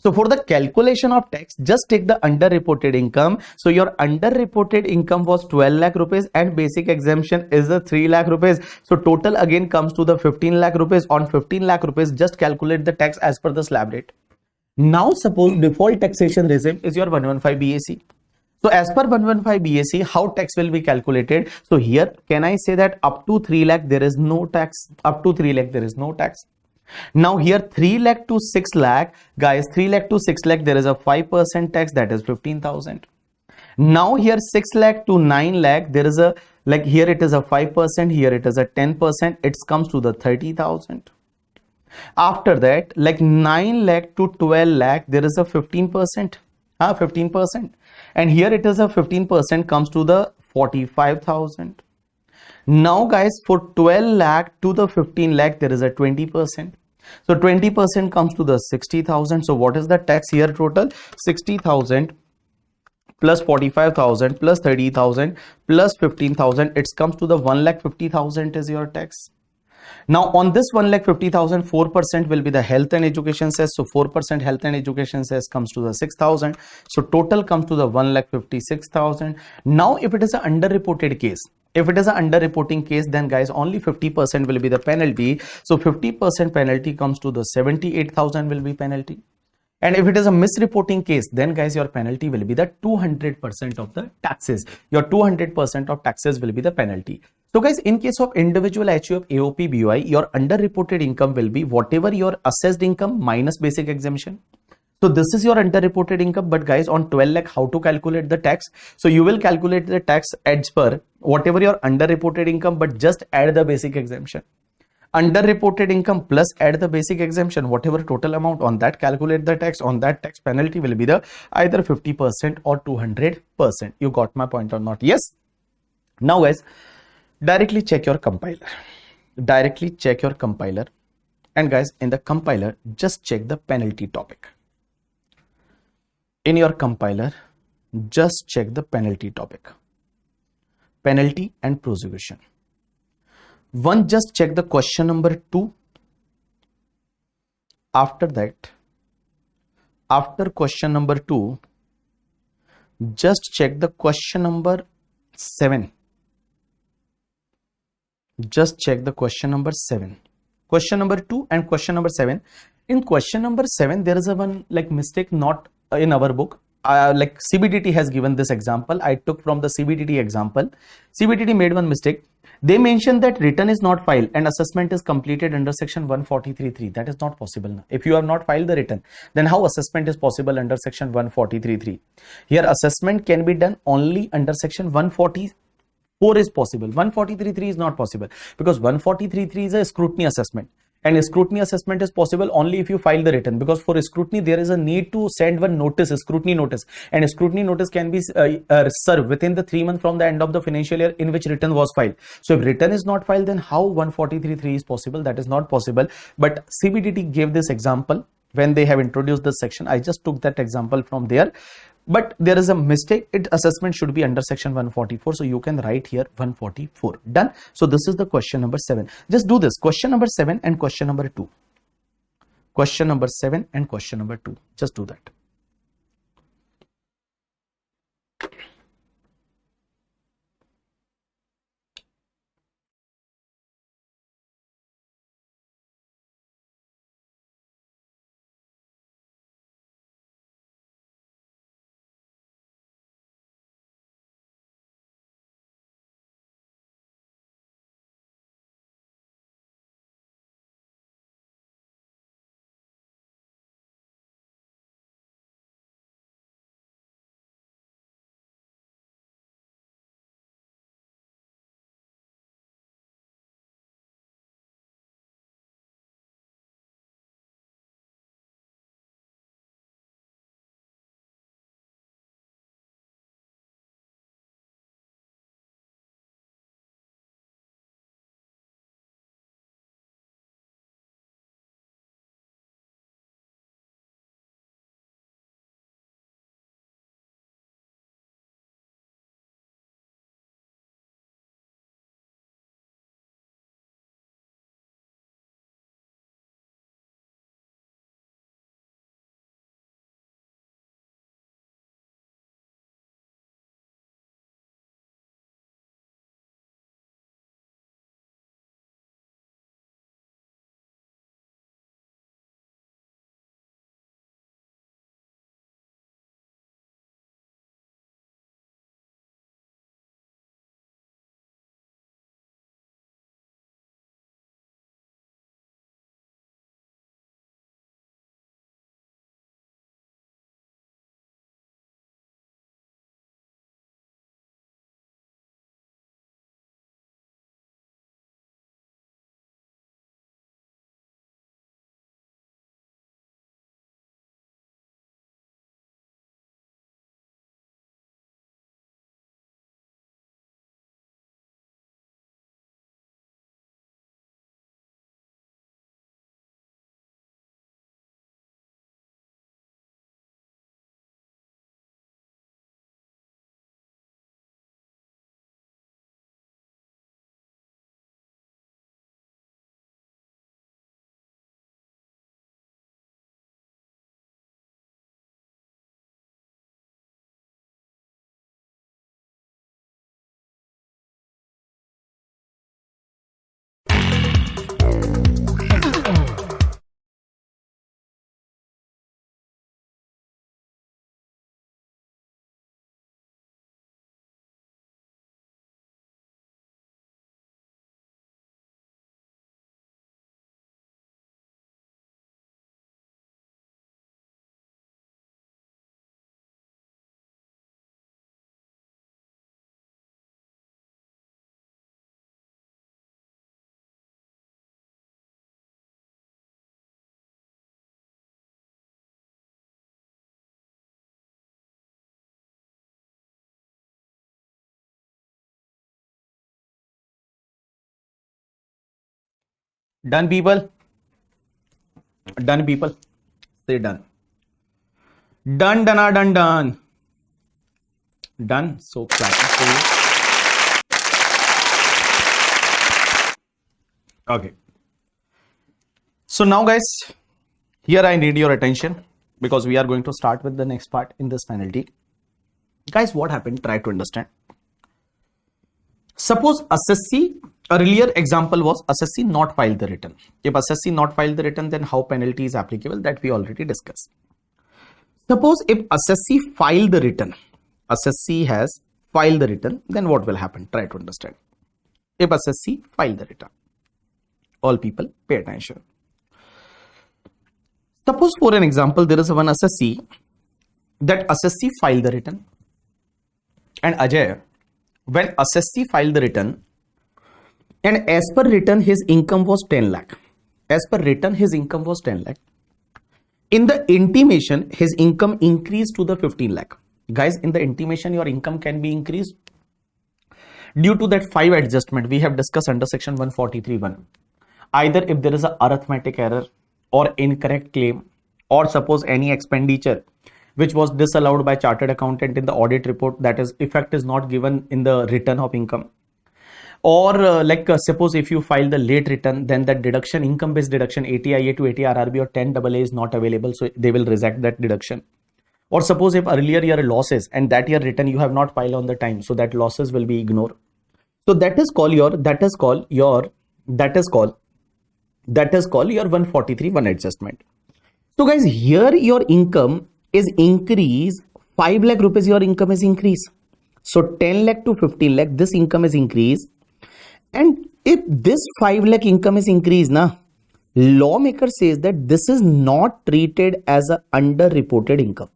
So for the calculation of tax, just take the underreported income. So your underreported income was 12 lakh rupees and basic exemption is the 3 lakh rupees. So total again comes to the 15 lakh rupees. On 15 lakh rupees, just calculate the tax as per the slab rate. Now suppose default taxation regime is your 115 BAC. So as per 115 BAC, how tax will be calculated? So here, can I say that up to 3 lakh, there is no tax. Up to 3 lakh, there is no tax. Now here 3 lakh to 6 lakh, guys, 3 lakh to 6 lakh, there is a 5% tax, that is 15,000. Now here 6 lakh to 9 lakh, there is a, like here it is a 5%, here it is a 10%, it comes to the 30,000. After that, like 9 lakh to 12 lakh, there is a 15%. 15%. And here it is a 15% comes to the 45,000. Now guys, for 12 lakh to the 15 lakh, there is a 20%. So 20% comes to the 60,000. So what is the tax here total? 60,000 plus 45,000 plus 30,000 plus 15,000. It comes to the 1,50,000 is your tax. Now on this 1,50,000, 4% will be the health and education cess. So 4% health and education cess comes to the 6,000. So total comes to the 1,56,000. Now if it is an underreported case, if it is an underreporting case, then guys, only 50% will be the penalty. So 50% penalty comes to the 78,000 will be penalty. And if it is a misreporting case, then guys, your penalty will be the 200% of the taxes. Your 200% of taxes will be the penalty. So guys, in case of individual HUF, AOP, BOI, your underreported income will be whatever your assessed income minus basic exemption. So this is your underreported income. But guys, on 12 lakh, how to calculate the tax? So you will calculate the tax as per whatever your underreported income, but just add the basic exemption. Underreported income plus add the basic exemption, whatever total amount, on that calculate the tax. On that, tax penalty will be the either 50% or 200%. You got my point or not? Yes. Now guys, directly check your compiler. Directly check your compiler. And guys, in the compiler, just check the penalty topic. In your compiler, just check the penalty topic. Penalty and prosecution. One, just check the question number 2. After that, after question number 2, just check the question number 7. Just check the question number 7. Question number 2 and question number 7. In question number 7, there is a one like mistake not in our book. Like CBDT has given this example. I took from the CBDT example. CBDT made one mistake. They mentioned that return is not filed and assessment is completed under section 143.3. That is not possible now. If you have not filed the return, then how assessment is possible under section 143.3? Here assessment can be done only under section 144 is possible. 143.3 is not possible because 143.3 is a scrutiny assessment. And scrutiny assessment is possible only if you file the written, because for scrutiny there is a need to send one notice, scrutiny notice, and scrutiny notice can be served within the 3 months from the end of the financial year in which written was filed. So if written is not filed, then how 143(3) is possible? That is not possible. But CBDT gave this example when they have introduced this section. I just took that example from there. But there is a mistake. Assessment should be under section 144. So you can write here 144. Done. So this is the question number 7. Just do this. Question number 7 and question number 2. Question number 7 and question number 2. Just do that. Done, people. Done, people. Say done. Done, done, done, done. Done. So clapping for you. Okay. So now, guys, here I need your attention because we are going to start with the next part in this penalty. Guys, what happened? Try to understand. Suppose assessee, earlier example was assessee not filed the return. If assessee not filed the return, then how penalty is applicable? That we already discussed. Suppose if assessee filed the return, assessee has filed the return, then what will happen? Try to understand. If assessee filed the return, all people pay attention. Suppose for an example, there is one assessee, that assessee filed the return, and Ajay, when assessee filed the return, and as per return his income was 10 lakh, as per return his income was 10 lakh. In the intimation his income increased to the 15 lakh. Guys, in the intimation your income can be increased due to that 5 adjustment we have discussed under section 143(1). Either if there is a arithmetic error or incorrect claim, or suppose any expenditure which was disallowed by chartered accountant in the audit report, that is effect is not given in the return of income, or suppose if you file the late return, then that deduction, income based deduction 80IA to 80 RRB or 10 AA is not available, so they will reject that deduction. Or suppose if earlier year losses and that year return you have not filed on the time, so that losses will be ignored. So that is called your 143(1) adjustment. So guys, here your income is increase 5 lakh rupees, your income is increase. So 10 lakh to 15 lakh, this income is increase. And if this 5 lakh income is increased, lawmaker says that this is not treated as a underreported income.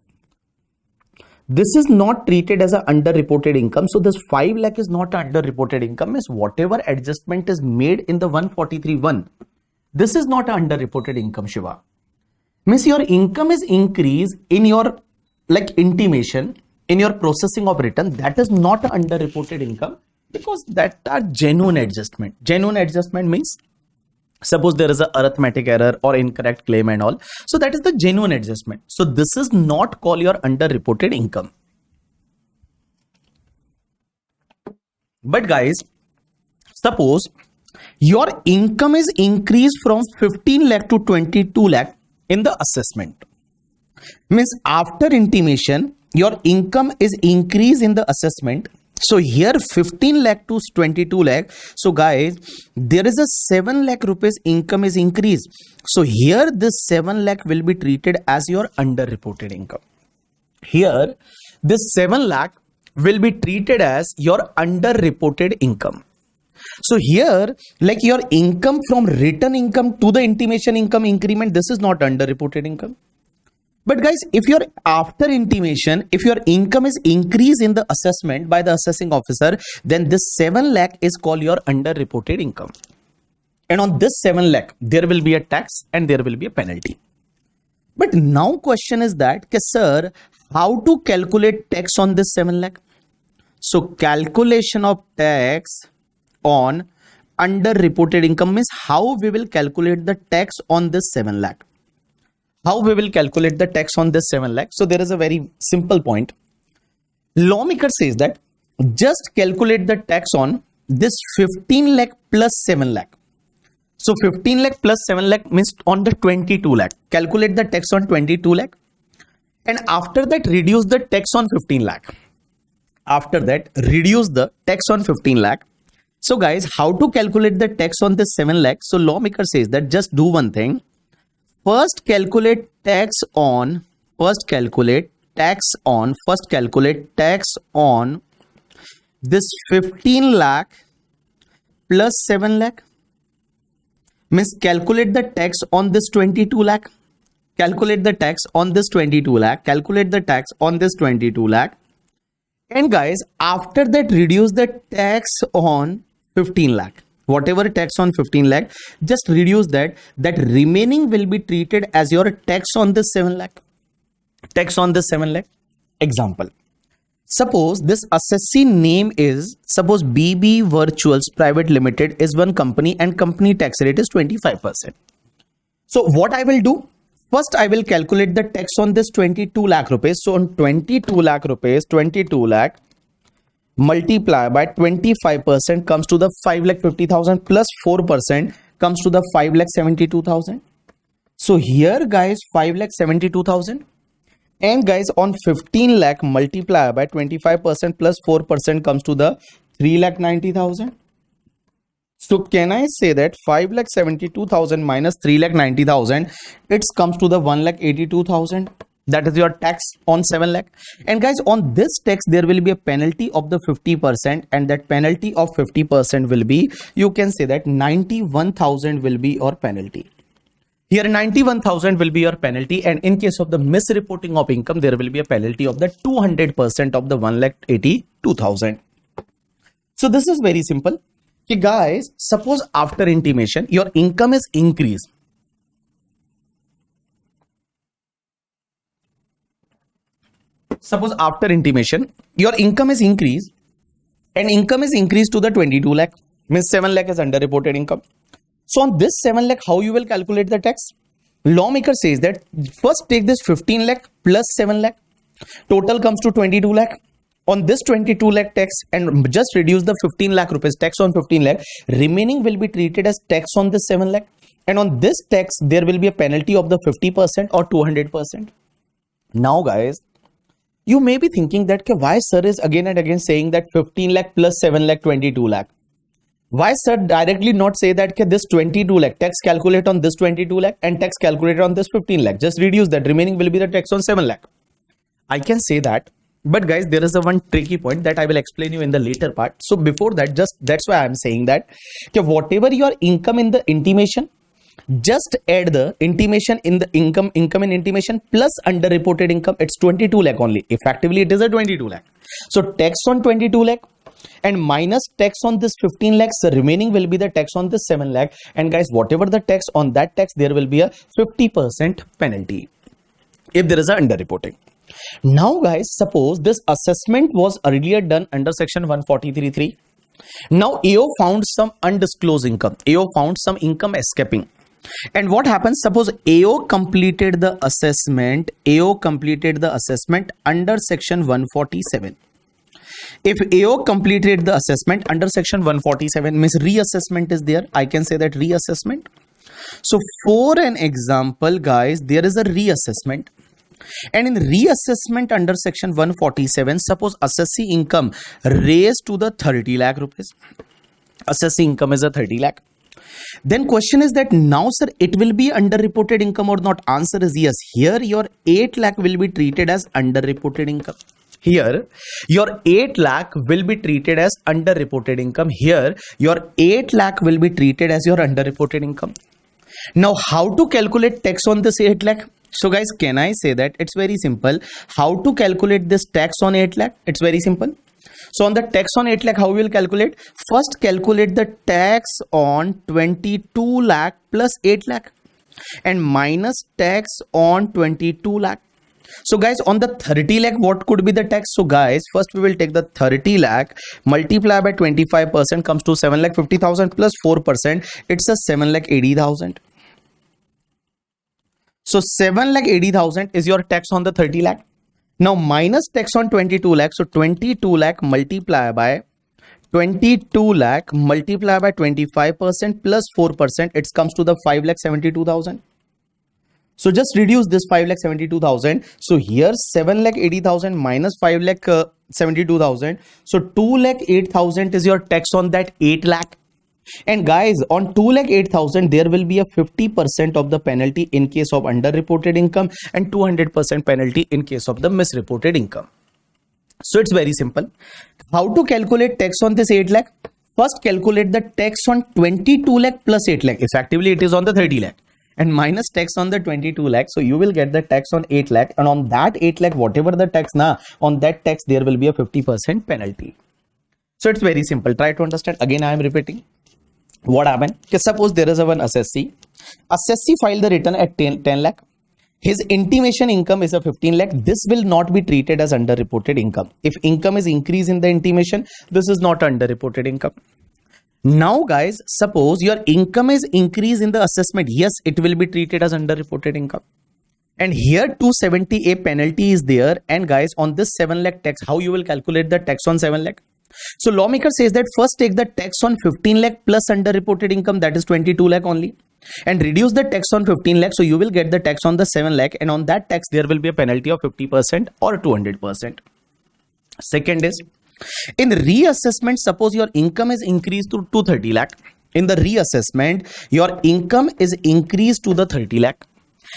This is not treated as a underreported income. So this 5 lakh is not underreported income. Means whatever adjustment is made in the 143(1), this is not underreported income, Shiva. Means your income is increased in your intimation, in your processing of return, that is not underreported income, because that are genuine adjustment. Genuine adjustment means suppose there is a arithmetic error or incorrect claim and all, so that is the genuine adjustment. So this is not called your underreported income. But guys, suppose your income is increased from 15 lakh to 22 lakh in the assessment. Means after intimation your income is increased in the assessment. So here 15 lakh to 22 lakh. So guys, there is a 7 lakh rupees income is increased. So here this 7 lakh will be treated as your underreported income. Here this 7 lakh will be treated as your underreported income. So here your income from return income to the intimation income increment, this is not underreported income. But guys, if you're after intimation, if your income is increased in the assessment by the assessing officer, then this 7 lakh is called your underreported income. And on this 7 lakh, there will be a tax and there will be a penalty. But now question is that, sir, how to calculate tax on this 7 lakh? So calculation of tax on underreported income means how we will calculate the tax on this 7 lakh. How we will calculate the tax on this 7 lakh? So there is a very simple point. Lawmaker says that just calculate the tax on this 15 lakh plus 7 lakh. So 15 lakh plus 7 lakh means on the 22 lakh. Calculate the tax on 22 lakh. And after that, reduce the tax on 15 lakh. After that, reduce the tax on 15 lakh. So guys, how to calculate the tax on this 7 lakh? So lawmaker says that just do one thing. First calculate tax on this 15 lakh plus 7 lakh. Means calculate the tax on this 22 lakh. Calculate the tax on this 22 lakh. Calculate the tax on this 22 lakh. And guys, after that, reduce the tax on 15 lakh. Whatever tax on 15 lakh, just reduce that. That remaining will be treated as your tax on this 7 lakh. Tax on this 7 lakh. Example. Suppose this assessee name is, suppose BB Virtuals Private Limited is one company and company tax rate is 25%. So what I will do? First, I will calculate the tax on this 22 lakh rupees. So on 22 lakh rupees, 22 lakh multiply by 25% comes to the 5,50,000 plus 4% comes to the 5,72,000. So here guys, 5,72,000. And guys, on 15 lakh multiply by 25% plus 4% comes to the 3,90,000. So can I say that 5,72,000 minus 3,90,000, it comes to the 1,82,000. That is your tax on 7 lakh. And guys, on this tax, there will be a penalty of the 50%, and that penalty of 50% will be, you can say that 91,000 will be your penalty. Here 91,000 will be your penalty, and in case of the misreporting of income, there will be a penalty of the 200% of the 1,82,000. So this is very simple. Okay, guys, suppose after intimation, your income is increased. suppose after intimation, your income is increased and income is increased to the 22 lakh, means 7 lakh is underreported income. So on this 7 lakh, how you will calculate the tax? Lawmaker says that first take this 15 lakh plus 7 lakh, total comes to 22 lakh. On this 22 lakh tax and just reduce the 15 lakh rupees tax on 15 lakh, remaining will be treated as tax on this 7 lakh. And on this tax, there will be a penalty of the 50% or 200%. Now guys, you may be thinking that why sir is again and again saying that 15 lakh plus 7 lakh 22 lakh. Why sir directly not say that this 22 lakh tax calculate on this 22 lakh and tax calculate on this 15 lakh. Just reduce that, remaining will be the tax on 7 lakh. I can say that, but guys, there is a one tricky point that I will explain you in the later part. So before that, just that's why I am saying that whatever your income in the intimation, just add the intimation in the income in intimation plus underreported income. It's 22 lakh only. Effectively, it is a 22 lakh. So tax on 22 lakh and minus tax on this 15 lakhs, the remaining will be the tax on this 7 lakh. And guys, whatever the tax on that tax, there will be a 50% penalty if there is a underreporting. Now guys, suppose this assessment was earlier done under section 143(3). Now AO found some undisclosed income. AO found some income escaping. And what happens? Suppose AO completed the assessment. AO completed the assessment under section 147. If AO completed the assessment under section 147, means reassessment is there. I can say that reassessment. So for an example, guys, there is a reassessment. And in reassessment under section 147, suppose assessee income raised to the 30 lakh rupees. Assessee income is a 30 lakh. Then question is that now sir, it will be underreported income or not? Answer is yes. Here your 8 lakh will be treated as underreported income. Here your 8 lakh will be treated as underreported income. Here your 8 lakh will be treated as your underreported income. Now how to calculate tax on this 8 lakh? So guys, can I say that it's very simple. How to calculate this tax on 8 lakh? It's very simple. So on the tax on 8 lakh, how we will calculate? First calculate the tax on 22 lakh plus 8 lakh and minus tax on 22 lakh. So guys, on the 30 lakh, what could be the tax? So guys, first we will take the 30 lakh, multiply by 25% comes to 7 lakh 50,000 plus 4%. It's a 7 lakh 80,000. So 7 lakh 80,000 is your tax on the 30 lakh. Now minus tax on 22 lakh. So 22 lakh multiply by 25% plus 4%. It comes to the 5 lakh 72,000. So just reduce this 5 lakh 72,000. So here 7 lakh 80,000 minus 5 lakh 72,000. So 2 lakh 8,000 is your tax on that 8 lakh. And guys, on 2 lakh 8,000, there will be a 50% of the penalty in case of underreported income and 200% penalty in case of the misreported income. So it's very simple. How to calculate tax on this 8 lakh? First calculate the tax on 22 lakh plus 8 lakh. Effectively, it is on the 30 lakh. And minus tax on the 22 lakh. So you will get the tax on 8 lakh. And on that 8 lakh, whatever the tax, on that tax, there will be a 50% penalty. So it's very simple. Try to understand. Again, I am repeating. What happened? Suppose there is a one assessee. Assessee filed the return at 10 lakh. His intimation income is a 15 lakh. This will not be treated as underreported income. If income is increased in the intimation, this is not underreported income. Now guys, suppose your income is increased in the assessment. Yes, it will be treated as underreported income. And here 270A penalty is there. And guys, on this 7 lakh tax, how you will calculate the tax on 7 lakh? So lawmaker says that first take the tax on 15 lakh plus underreported income, that is 22 lakh only, and reduce the tax on 15 lakh. So you will get the tax on the 7 lakh, and on that tax there will be a penalty of 50% or 200%. Second is, in reassessment, suppose your income is increased to 30 lakh. In the reassessment, your income is increased to the 30 lakh.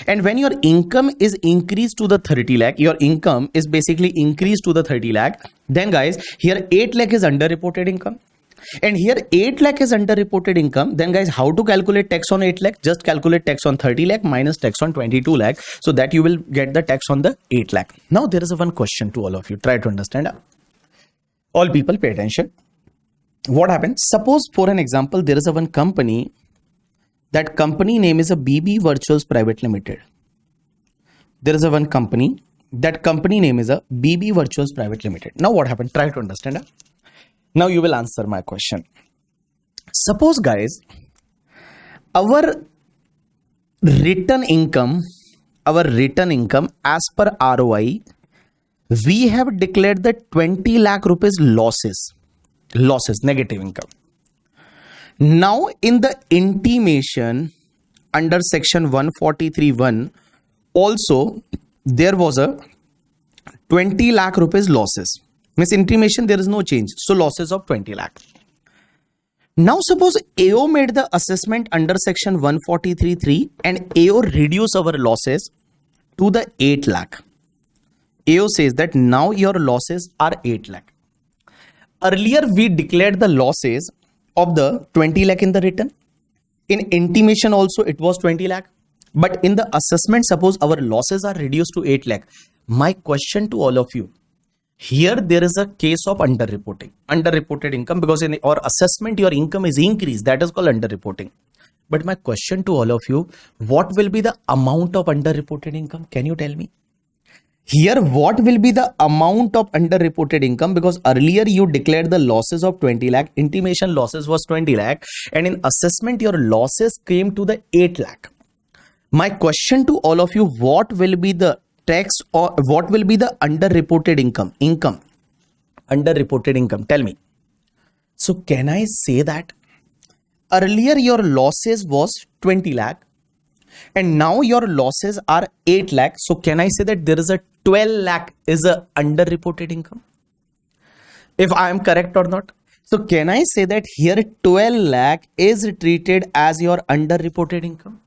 And when your income is increased to the 30 lakh, your income is basically increased to the 30 lakh, then guys, here 8 lakh is underreported income. And here 8 lakh is underreported income. Then guys, how to calculate tax on 8 lakh? Just calculate tax on 30 lakh minus tax on 22 lakh. So that you will get the tax on the 8 lakh. Now there is a one question to all of you. Try to understand. All people pay attention. What happens? Suppose for an example, there is a one company. That company name is a BB Virtuals Private Limited. There is a one company. that company name is a BB Virtuals Private Limited. Now what happened? Try to understand. Now you will answer my question. Suppose guys, our return income as per ROI, we have declared the 20 lakh rupees losses, negative income. Now in the intimation under section 143(1), also there was a 20 lakh rupees losses. Means intimation there is no change, so losses of 20 lakh. Now suppose AO made the assessment under section 143(3) and AO reduce our losses to the 8 lakh. AO says that now your losses are 8 lakh. Earlier we declared the losses of the 20 lakh in the return. In intimation also it was 20 lakh. But in the assessment, suppose our losses are reduced to 8 lakh. My question to all of you, here there is a case of underreported income, because in our assessment your income is increased, that is called underreporting. But my question to all of you, what will be the amount of underreported income? Can you tell me? Here what will be the amount of underreported income? Because earlier you declared the losses of 20 lakh, intimation losses was 20 lakh, and in assessment your losses came to the 8 lakh. My question to all of you, what will be the tax or what will be the underreported income? Underreported income, tell me. So can I say that earlier your losses was 20 lakh and now your losses are 8 lakh. So can I say that there is a 12 lakh is a underreported income? If I am correct or not? So can I say that here 12 lakh is treated as your underreported income?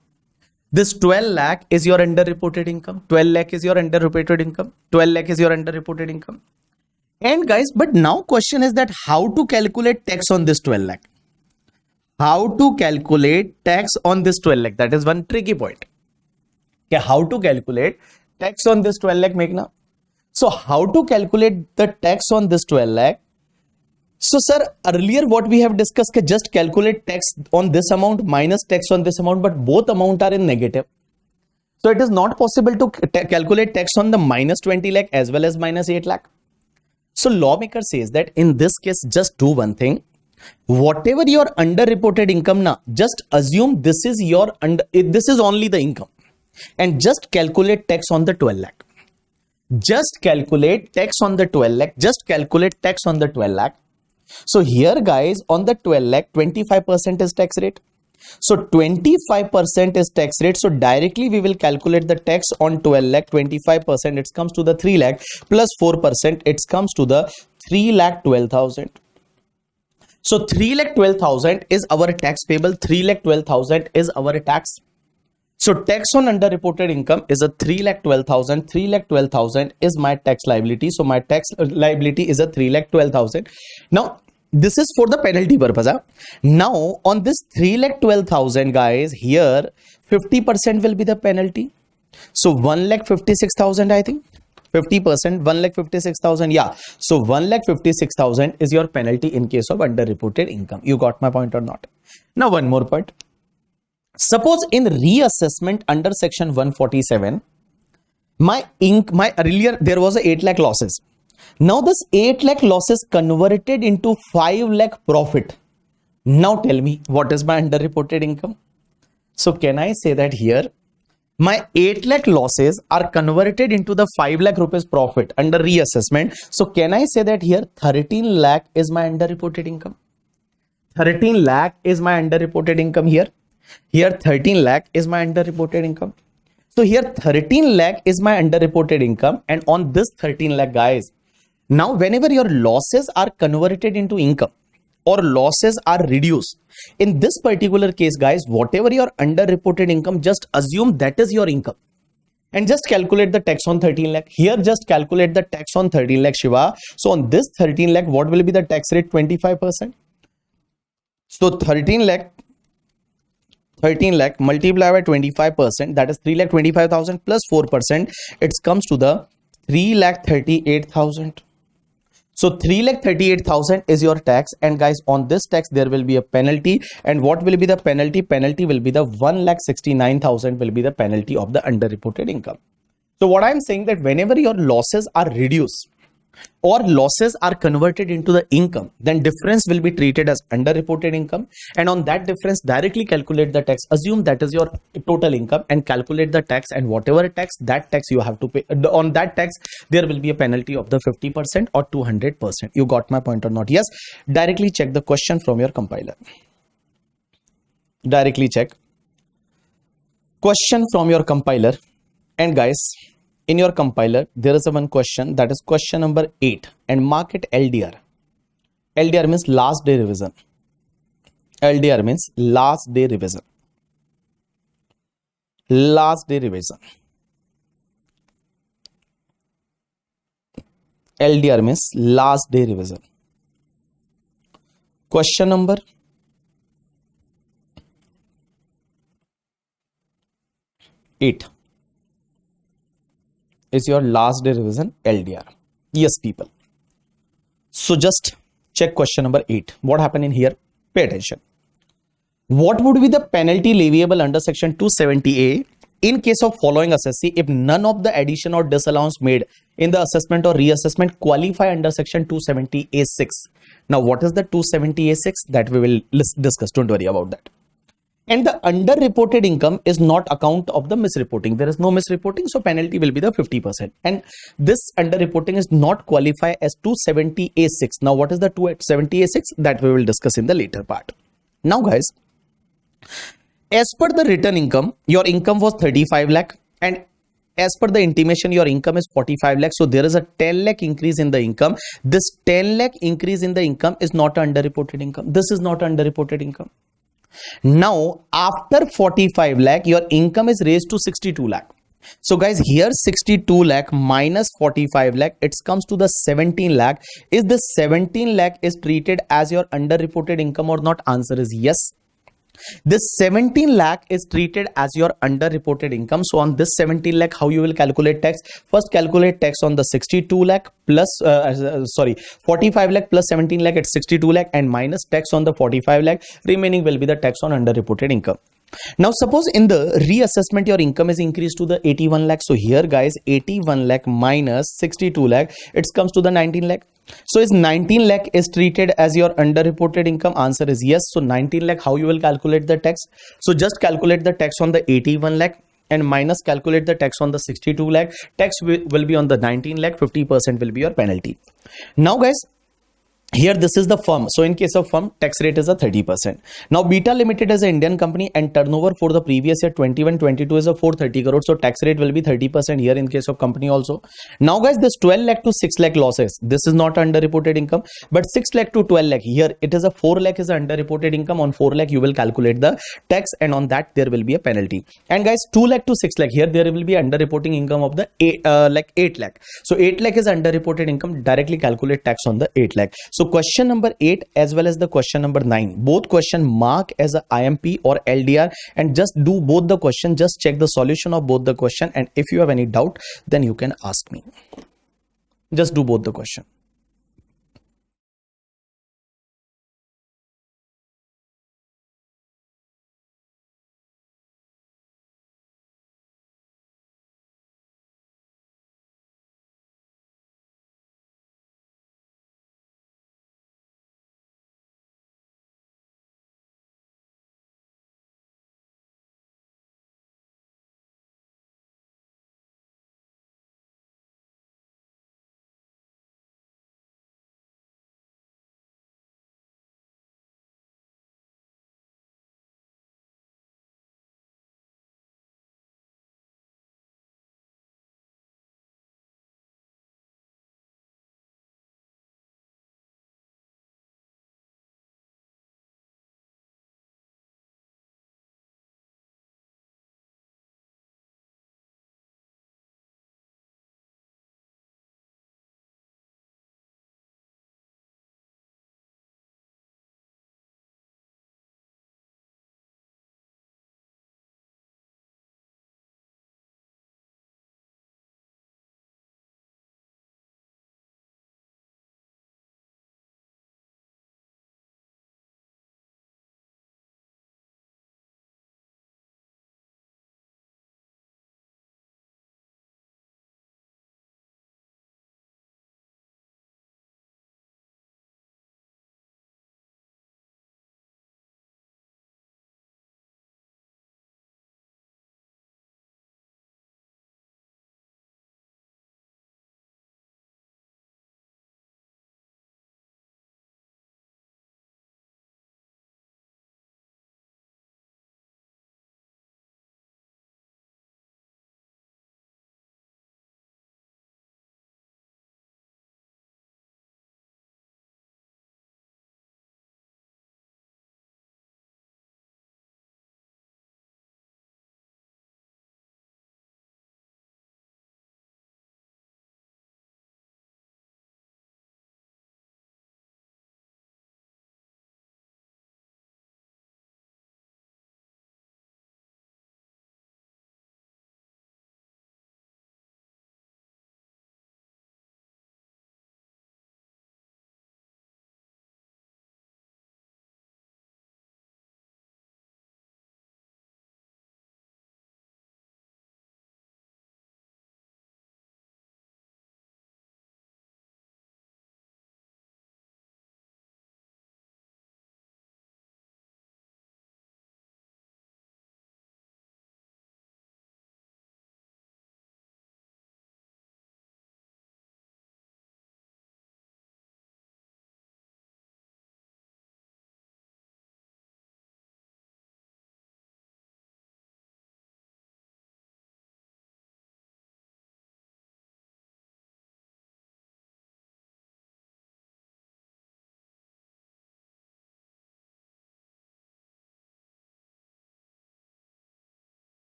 This 12 lakh is your underreported income. 12 lakh is your underreported income. 12 lakh is your underreported income. And guys, but now question is that how to calculate tax on this 12 lakh? How to calculate tax on this 12 lakh? That is one tricky point. Okay, how to calculate tax on this 12 lakh, Meghna? So how to calculate the tax on this 12 lakh? So sir, earlier what we have discussed, just calculate tax on this amount minus tax on this amount, but both amount are in negative. So it is not possible to calculate tax on the minus 20 lakh as well as minus 8 lakh. So lawmaker says that in this case, just do one thing. Whatever your underreported income now, just assume this is your this is only the income, and just calculate tax on the 12 lakh. Just calculate tax on the 12 lakh. Just calculate tax on the 12 lakh. So here guys, on the 12 lakh, 25% is tax rate. So 25% is tax rate. So directly we will calculate the tax on 12 lakh, 25%, it comes to the 3 lakh plus 4%, it comes to the 3,12,000. So 3,12,000 is our tax payable. 3,12,000 is our tax. So tax on underreported income is a 3,12,000. 3,12,000 is my tax liability. So my tax liability is a 3,12,000. Now this is for the penalty purpose. Now on this 3,12,000 guys, here 50% will be the penalty. So 1,56,000 I think. 50%, 1,56,000. Yeah. So 1,56,000 is your penalty in case of underreported income. You got my point or not? Now one more point. Suppose in reassessment under section 147, my earlier there was a 8 lakh losses. Now this 8 lakh losses converted into 5 lakh profit. Now tell me, what is my underreported income? So can I say that here my 8 lakh losses are converted into the 5 lakh rupees profit under reassessment? So can I say that here 13 lakh is my underreported income? 13 lakh is my underreported income here. Here 13 lakh is my underreported income. So here 13 lakh is my underreported income, and on this 13 lakh guys, now whenever your losses are converted into income or losses are reduced, in this particular case guys, whatever your underreported income, just assume that is your income and just calculate the tax on 13 lakh. Here just calculate the tax on 13 lakh, Shiva. So on this 13 lakh, what will be the tax rate? 25%. So 13 lakh multiplied by 25%, that is 3,25,000 plus 4%, it comes to the 3,38,000. So 3,38,000 is your tax, and guys on this tax there will be a penalty. And what will be the penalty? Penalty will be the 1,69,000 will be the penalty of the underreported income. So what I'm saying that whenever your losses are reduced or losses are converted into the income, then difference will be treated as underreported income, and on that difference directly calculate the tax. Assume that is your total income and calculate the tax, and whatever tax, that tax you have to pay. On that tax there will be a penalty of the 50% or 200%. You got my point or not? Yes. Directly check the question from your compiler. Directly check question from your compiler. And guys, in your compiler there is a one question, that is question number 8, and mark it LDR. LDR means last day revision. LDR means last day revision. Last day revision. LDR means last day revision. Question number 8 is your last day revision LDR. Yes, people. So just check question number 8. What happened in here? Pay attention. What would be the penalty leviable under section 270A in case of following assessee if none of the addition or disallowance made in the assessment or reassessment qualify under section 270A6? Now, what is the 270A6? That we will discuss. Don't worry about that. And the underreported income is not account of the misreporting. There is no misreporting, so penalty will be the 50%. And this underreporting is not qualify as 270A6. Now, what is the 270A6? That we will discuss in the later part. Now, guys, as per the written income, your income was 35 lakh, and as per the intimation, your income is 45 lakh. So there is a 10 lakh increase in the income. This 10 lakh increase in the income is not underreported income. This is not underreported income. Now, after 45 lakh, your income is raised to 62 lakh. So guys, here 62 lakh minus 45 lakh, it comes to the 17 lakh. Is this 17 lakh is treated as your underreported income or not? Answer is yes. This 17 lakh is treated as your underreported income. So on this 17 lakh, how you will calculate tax? First calculate tax on the 62 lakh plus 45 lakh plus 17 lakh, it's 62 lakh, and minus tax on the 45 lakh. Remaining will be the tax on underreported income. Now suppose in the reassessment your income is increased to the 81 lakh. So here guys, 81 lakh minus 62 lakh, it comes to the 19 lakh. So is 19 lakh is treated as your underreported income? Answer is yes. So 19 lakh, how you will calculate the tax? So just calculate the tax on the 81 lakh and minus calculate the tax on the 62 lakh. Tax will be on the 19 lakh, 50% will be your penalty. Now guys, here this is the firm. So in case of firm, tax rate is a 30%. Now Beta Limited is an Indian company and turnover for the previous year 21-22 is a 430 crore. So tax rate will be 30% here in case of company also. Now guys, this 12 lakh to 6 lakh losses, this is not underreported income, but 6 lakh to 12 lakh, here it is a 4 lakh is underreported income. On 4 lakh you will calculate the tax, and on that there will be a penalty. And guys, 2 lakh to 6 lakh, here there will be underreporting income of the 8 lakh. So 8 lakh is underreported income. Directly calculate tax on the 8 lakh. So question number 8 as well as the question number 9, both question mark as a IMP or LDR, and just do both the question. Just check the solution of both the question, and if you have any doubt, then you can ask me. Just do both the question.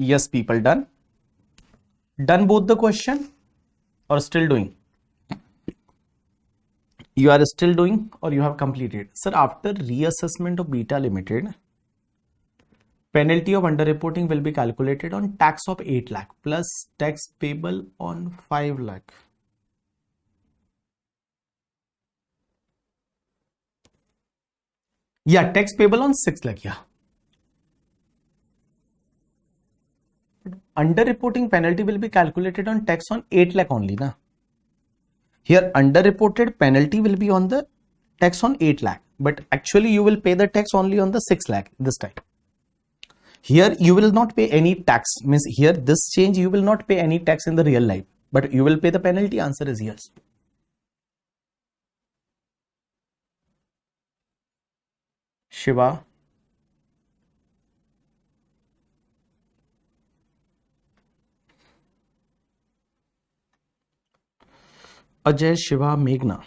Yes, people, done. Done both the question or still doing? You are still doing or you have completed? Sir, after reassessment of Beta Limited, penalty of underreporting will be calculated on tax of 8 lakh plus tax payable on 5 lakh. Yeah, tax payable on 6 lakh. Yeah. Underreporting penalty will be calculated on tax on 8 lakh only, na? Here, underreported penalty will be on the tax on 8 lakh, but actually you will pay the tax only on the 6 lakh this time. Here, you will not pay any tax. Means here, this change, you will not pay any tax in the real life, but you will pay the penalty. Answer is yes. Shiva. Ajay, Shiva, Meghna.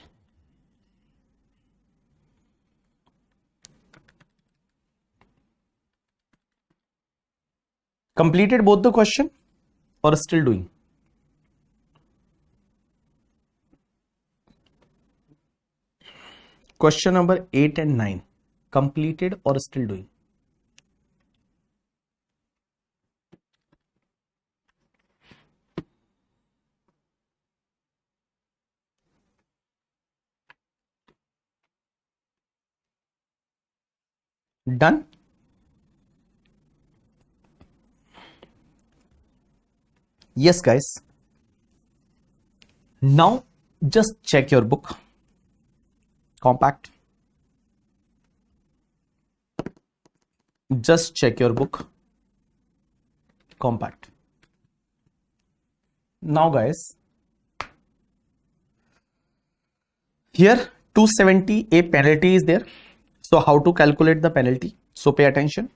Completed both the question or still doing? Question number 8 and 9. Completed or still doing? Done? Yes, guys. Now just check your book. Compact. Just check your book. Compact. Now, guys, here 270 a penalty is there. So how to calculate the penalty? So pay attention.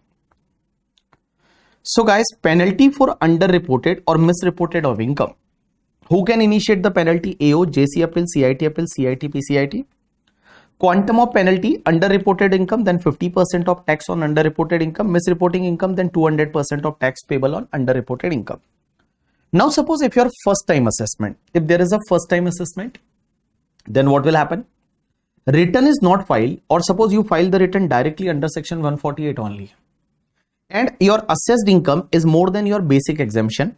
So guys, penalty for underreported or misreported of income. Who can initiate the penalty? AO, JC appeal, CIT appeal, CIT, PCIT. Quantum of penalty, underreported income, then 50% of tax on underreported income, misreporting income, then 200% of tax payable on underreported income. Now suppose if your first time assessment, if there is a first time assessment, then what will happen? Return is not filed, or suppose you file the return directly under section 148 only, and your assessed income is more than your basic exemption,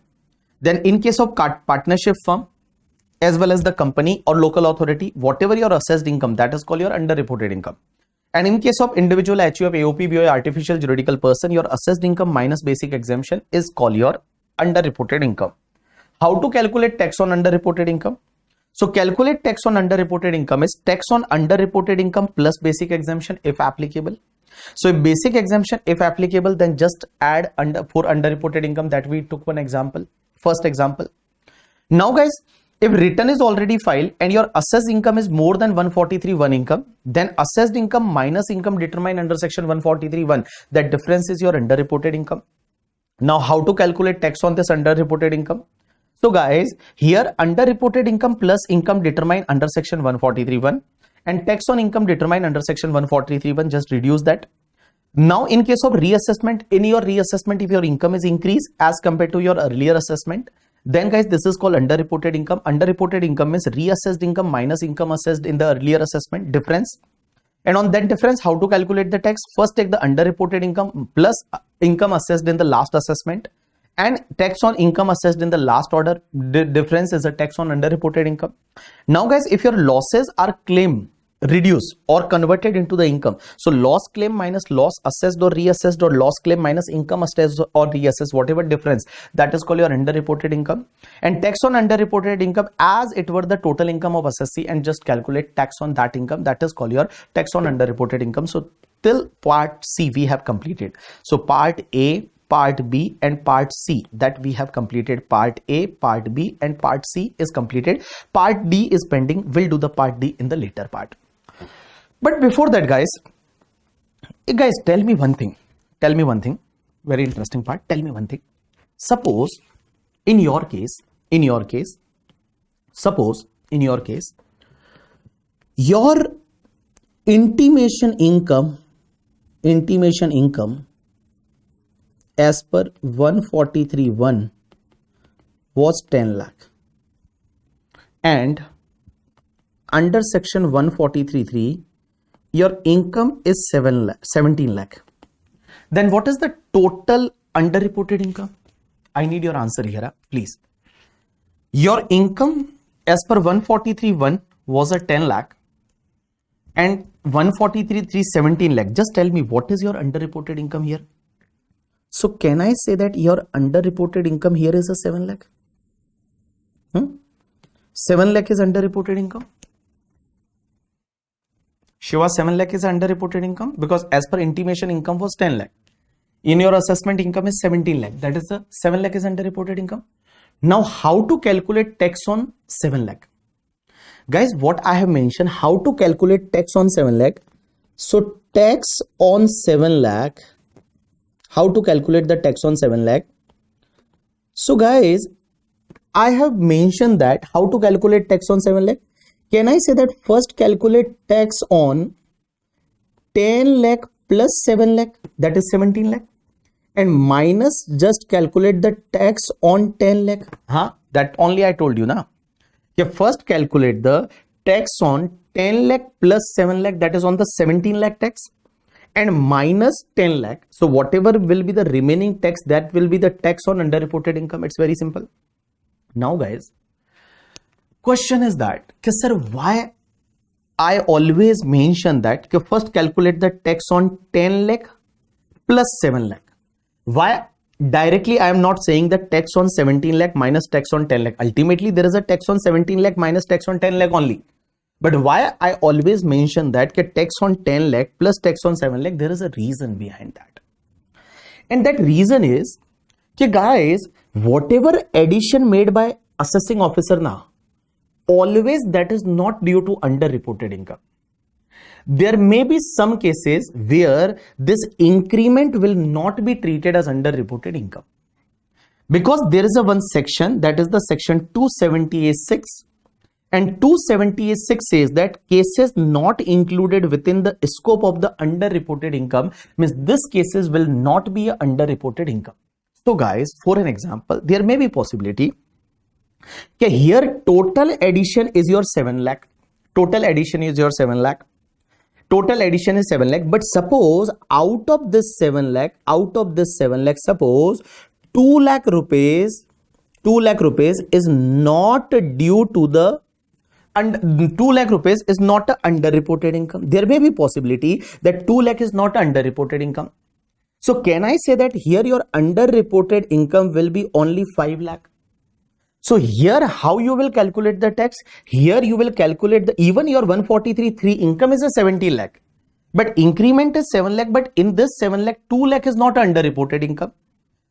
then in case of partnership firm as well as the company or local authority, whatever your assessed income, that is called your underreported income. And in case of individual HUF, AOP, BOI, artificial juridical person, your assessed income minus basic exemption is called your underreported income. How to calculate tax on underreported income? So calculate tax on underreported income is tax on underreported income plus basic exemption if applicable. So if basic exemption if applicable, then just add for underreported income that we took one example, first example. Now guys, if return is already filed and your assessed income is more than 143.1 income, then assessed income minus income determined under section 143.1, that difference is your underreported income. Now how to calculate tax on this underreported income? So guys, here underreported income plus income determined under section 143.1 and tax on income determined under section 143.1, just reduce that. Now in case of reassessment, in your reassessment, if your income is increased as compared to your earlier assessment, then guys, this is called underreported income. Underreported income means reassessed income minus income assessed in the earlier assessment difference. And on that difference, how to calculate the tax? First take the underreported income plus income assessed in the last assessment, and tax on income assessed in the last order difference is a tax on underreported income. Now guys, if your losses are claimed, reduced or converted into the income, so loss claim minus loss assessed or reassessed, or loss claim minus income assessed or reassessed, whatever difference, that is called your underreported income. And tax on underreported income as it were the total income of assessee, and just calculate tax on that income, that is called your tax on underreported income. So till part C we have completed. So part A, part B and part C, that we have completed. Part A, part B and part C is completed. Part D is pending. We'll do the part D in the later part. But before that guys, tell me one thing, very interesting part. Tell me one thing. Suppose in your case, suppose in your case, your intimation income as per 143(1) was 10 lakh and under section 143(3) your income is 17 lakh, then what is the total underreported income? I need your answer here, please. Your income as per 143(1) was a 10 lakh and 143(3) 17 lakh. Just tell me what is your underreported income here? So can I say that your underreported income here is a 7 lakh? 7 lakh is underreported income. Shiva, 7 lakh is underreported income because as per intimation income was 10 lakh. In your assessment income is 17 lakh. That is the 7 lakh is underreported income. Now how to calculate tax on 7 lakh? Guys, what I have mentioned, how to calculate tax on 7 lakh. So tax on 7 lakh, how to calculate the tax on 7 lakh? So guys, I have mentioned that how to calculate tax on 7 lakh. Can I say that first calculate tax on 10 lakh plus 7 lakh, that is 17 lakh, and minus just calculate the tax on 10 lakh. That only I told you now. First calculate the tax on 10 lakh plus 7 lakh, that is on the 17 lakh tax, and minus 10 lakh. So whatever will be the remaining tax, that will be the tax on underreported income. It's very simple. Now guys, question is that, sir, why I always mention that first calculate the tax on 10 lakh plus 7 lakh. Why directly I am not saying the tax on 17 lakh minus tax on 10 lakh. Ultimately there is a tax on 17 lakh minus tax on 10 lakh only. But why I always mention that tax on 10 lakh plus tax on 7 lakh, there is a reason behind that. And that reason is, guys, whatever addition made by assessing officer now, always that is not due to underreported income. There may be some cases where this increment will not be treated as underreported income. Because there is a one section, that is the section 270A6, and 270A6 says that cases not included within the scope of the underreported income means this cases will not be a underreported income. So guys, for an example, there may be possibility here total addition is your 7 lakh. Total addition is your 7 lakh. Total addition is 7 lakh. But suppose out of this 7 lakh, suppose 2 lakh rupees is not due to the, and 2 lakh rupees is not a underreported income. There may be possibility that 2 lakh is not underreported income. So can I say that here your underreported income will be only 5 lakh? So here how you will calculate the tax? Here you will calculate the, even your 143(3) income is a 70 lakh. But increment is 7 lakh, but in this 7 lakh, 2 lakh is not underreported income.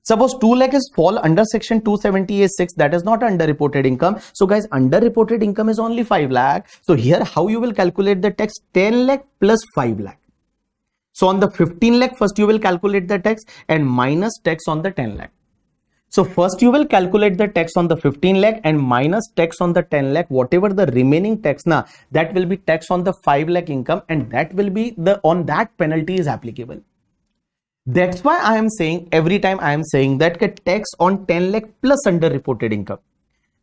Suppose 2 lakh is fall under section 270A6, that is not underreported income. So guys, underreported income is only 5 lakh. So here how you will calculate the tax? 10 lakh plus 5 lakh. So on the 15 lakh, first you will calculate the tax and minus tax on the 10 lakh. So first you will calculate the tax on the 15 lakh and minus tax on the 10 lakh, whatever the remaining tax now, that will be tax on the 5 lakh income, and that will be the, on that penalty is applicable. That's why I am saying, every time I am saying that tax on 10 lakh plus underreported income.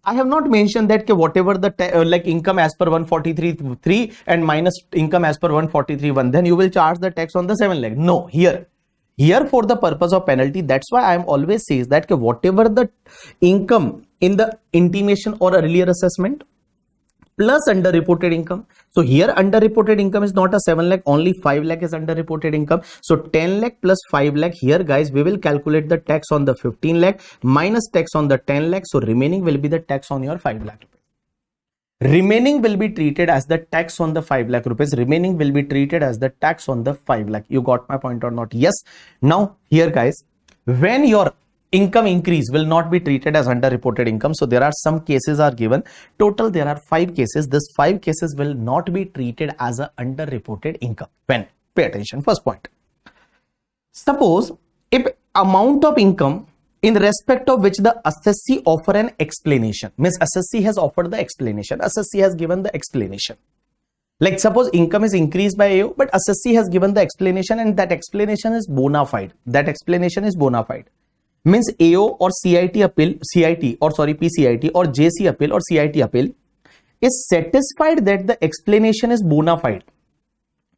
I have not mentioned that whatever the like income as per 143(3) and minus income as per 143(1), then you will charge the tax on the 7 lakh. No, here for the purpose of penalty, that's why I am always says that whatever the income in the intimation or earlier assessment plus underreported income. So here underreported income is not a 7 lakh, only 5 lakh is underreported income. So 10 lakh plus 5 lakh, here guys we will calculate the tax on the 15 lakh minus tax on the 10 lakh. So remaining will be the tax on your 5 lakh rupees. Remaining will be treated as the tax on the 5 lakh rupees. Remaining will be treated as the tax on the 5 lakh. You got my point or not? Yes. Now here guys, when your income increase will not be treated as underreported income. So there are some cases are given. Total there are 5 cases. This 5 cases will not be treated as a underreported income. When? Pay attention. First point. Suppose if amount of income in respect of which the assessee offer an explanation, means assessee has offered the explanation, assessee has given the explanation. Like suppose income is increased by AO, but assessee has given the explanation and that explanation is bona fide. That explanation is bona fide. Means AO or CIT appeal, PCIT or JC appeal or CIT appeal is satisfied that the explanation is bona fide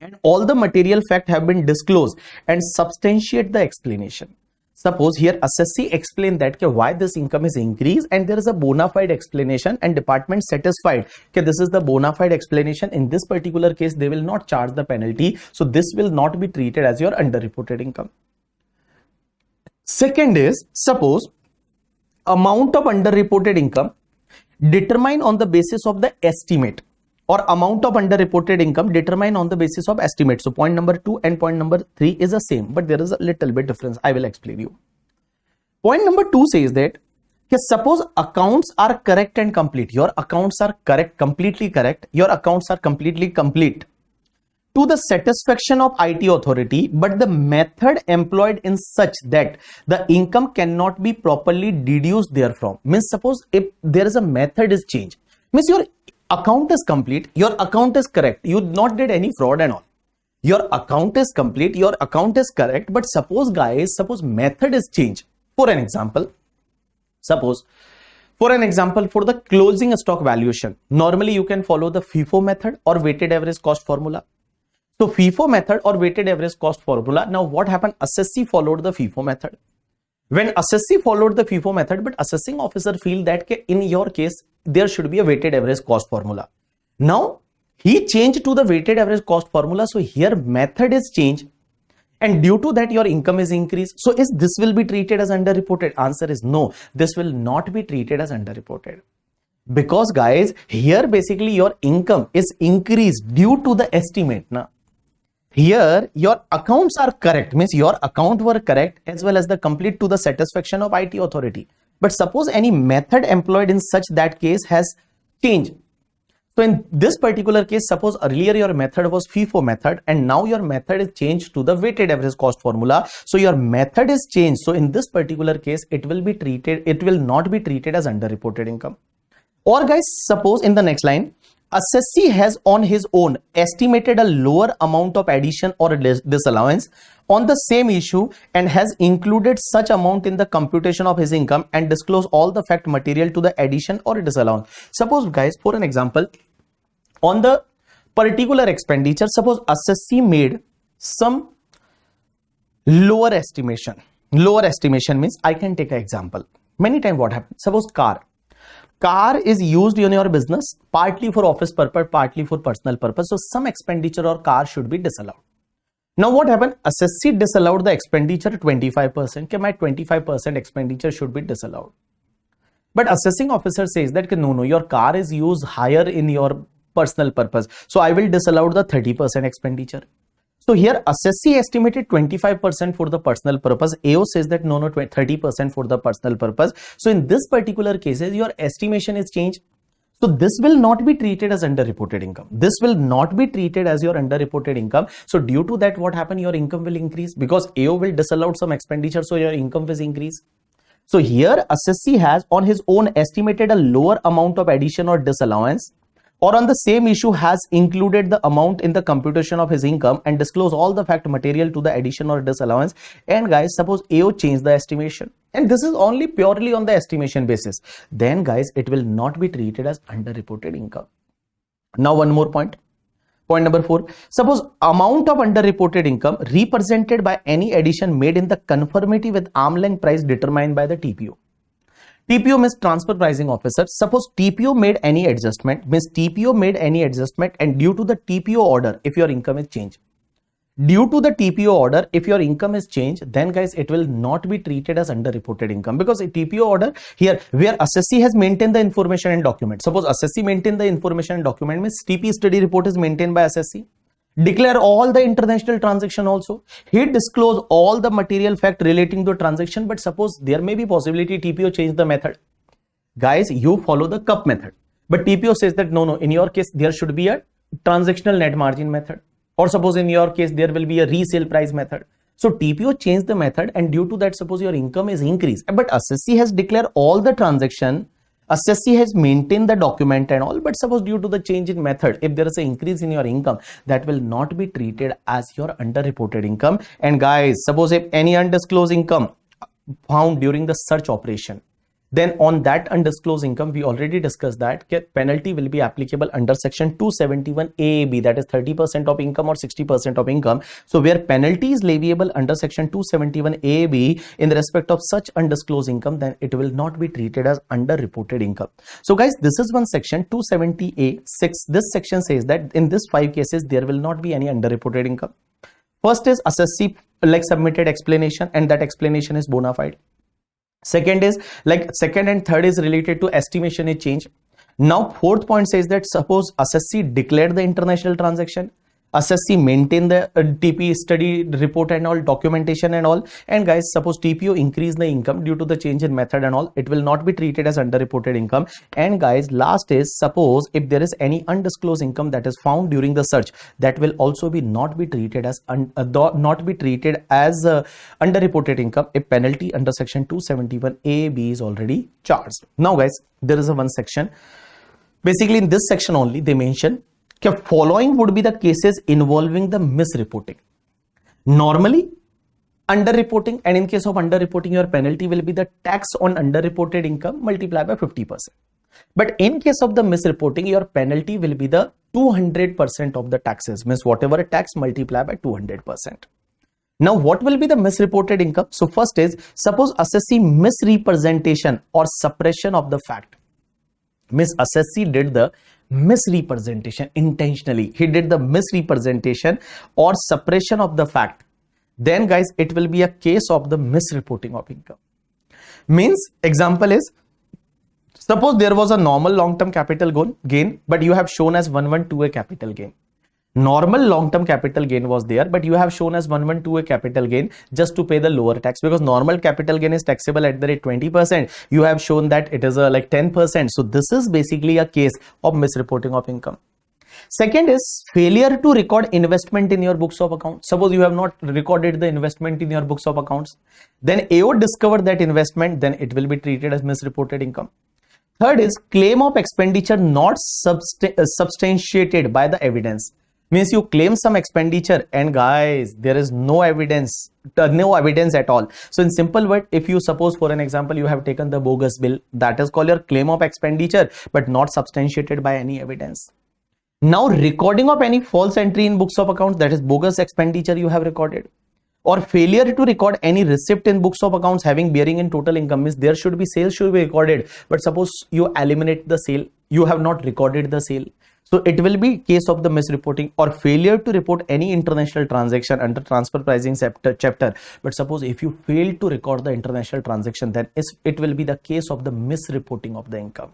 and all the material fact have been disclosed and substantiate the explanation. Suppose here assessee explained that why this income is increased and there is a bona fide explanation and department satisfied that this is the bona fide explanation. In this particular case, they will not charge the penalty. So this will not be treated as your underreported income. Second is, suppose amount of underreported income determined on the basis of the estimate, or amount of underreported income determined on the basis of estimate. So point number 2 and point number 3 is the same, but there is a little bit difference. I will explain you. Point number 2 says that suppose accounts are correct and complete. Your accounts are correct, completely correct. Your accounts are completely complete to the satisfaction of IT authority, but the method employed in such that the income cannot be properly deduced therefrom. Means suppose if there is a method is changed, means your account is complete, your account is correct, you not did any fraud and all, your account is complete, your account is correct, but suppose guys, suppose method is changed. For an example, suppose for the closing stock valuation, normally you can follow the FIFO method or weighted average cost formula. So FIFO method or weighted average cost formula. Now what happened? Assessee followed the FIFO method. When assessee followed the FIFO method, but assessing officer feel that in your case there should be a weighted average cost formula. Now he changed to the weighted average cost formula. So here method is changed and due to that your income is increased. So is this will be treated as underreported? Answer is no. This will not be treated as underreported. Because guys, here basically your income is increased due to the estimate. Now, here your accounts are correct, means your account were correct as well as the complete to the satisfaction of IT authority. But suppose any method employed in such that case has changed. So in this particular case, suppose earlier your method was FIFO method and now your method is changed to the weighted average cost formula. So your method is changed. So in this particular case, it will not be treated as underreported income. Or guys, suppose in the next line, assessee has on his own estimated a lower amount of addition or disallowance on the same issue and has included such amount in the computation of his income and disclose all the fact material to the addition or disallowance. Suppose guys, for an example, on the particular expenditure, suppose assessee made some lower estimation. Lower estimation means, I can take an example. Many times what happens? Suppose car is used in your business partly for office purpose, partly for personal purpose. So some expenditure or car should be disallowed. Now what happened? Assessee disallowed the expenditure 25%. Okay, my 25% expenditure should be disallowed. But assessing officer says that no, your car is used higher in your personal purpose. So I will disallow the 30% expenditure. So here assessee estimated 25% for the personal purpose. AO says that no, 30% for the personal purpose. So in this particular cases, your estimation is changed. So this will not be treated as underreported income. This will not be treated as your underreported income. So due to that, what happened? Your income will increase because AO will disallow some expenditure. So your income will increase. So here assessee has on his own estimated a lower amount of addition or disallowance, or on the same issue has included the amount in the computation of his income and disclose all the fact material to the addition or disallowance. And guys, suppose AO changed the estimation and this is only purely on the estimation basis, then guys, it will not be treated as underreported income. Now one more point. Point number 4. Suppose amount of underreported income represented by any addition made in the conformity with arm's length price determined by the TPO. TPO means transfer pricing officer. Suppose TPO made any adjustment, means TPO made any adjustment and due to the TPO order, if your income is changed. Due to the TPO order, if your income is changed, then guys, it will not be treated as underreported income because a TPO order here where assessee has maintained the information and document. Suppose assessee maintained the information and document means TP study report is maintained by assessee. Declare all the international transaction also. He disclose all the material fact relating to transaction, but suppose there may be possibility TPO change the method. Guys, you follow the CUP method, but TPO says that no, in your case, there should be a transactional net margin method. Or suppose in your case, there will be a resale price method. So TPO changed the method and due to that, suppose your income is increased, but assessee has declared all the transaction Assessee has maintained the document and all, but suppose due to the change in method, if there is an increase in your income, that will not be treated as your underreported income. And guys, suppose if any undisclosed income found during the search operation, then on that undisclosed income, we already discussed that penalty will be applicable under section 271 AAB, that is 30% of income or 60% of income. So where penalty is leviable under section 271 AAB in respect of such undisclosed income, then it will not be treated as underreported income. So guys, this is one section 270A6. This section says that in this 5 cases, there will not be any underreported income. First is assessee submitted explanation, and that explanation is bona fide. Second is second and third is related to estimation is change. Now fourth point says that suppose assessee declared the international transaction, assessee maintain the TP study report and all documentation and all, and guys, suppose TPO increase the income due to the change in method and all, it will not be treated as underreported income. And guys, last is suppose if there is any undisclosed income that is found during the search, that will also be not be treated as underreported income if penalty under section 271 A/B is already charged. Now guys, there is a one section. Basically in this section only they mention following would be the cases involving the misreporting. Normally underreporting, and in case of underreporting, your penalty will be the tax on underreported income multiplied by 50%. But in case of the misreporting, your penalty will be the 200% of the taxes, means whatever tax multiplied by 200%. Now what will be the misreported income? So first is suppose assessee misrepresentation or suppression of the fact. Miss assessee did the misrepresentation intentionally, he did the misrepresentation or suppression of the fact, then guys, it will be a case of the misreporting of income. Means example is, suppose there was a normal long-term capital gain, but you have shown as 112 a capital gain. Normal long-term capital gain was there, but you have shown as 112 a capital gain just to pay the lower tax, because normal capital gain is taxable at the rate 20%. You have shown that it is like 10%. So this is basically a case of misreporting of income. Second is failure to record investment in your books of accounts. Suppose you have not recorded the investment in your books of accounts, then AO discovered that investment, then it will be treated as misreported income. Third is claim of expenditure not substantiated by the evidence. Means you claim some expenditure and guys, there is no evidence at all. So in simple word, if you suppose for an example, you have taken the bogus bill, that is called your claim of expenditure, but not substantiated by any evidence. Now recording of any false entry in books of accounts, that is bogus expenditure you have recorded, or failure to record any receipt in books of accounts having bearing in total income, means there should be sales should be recorded, but suppose you eliminate the sale, you have not recorded the sale. So it will be case of the misreporting, or failure to report any international transaction under transfer pricing chapter. But suppose if you fail to record the international transaction, then it will be the case of the misreporting of the income.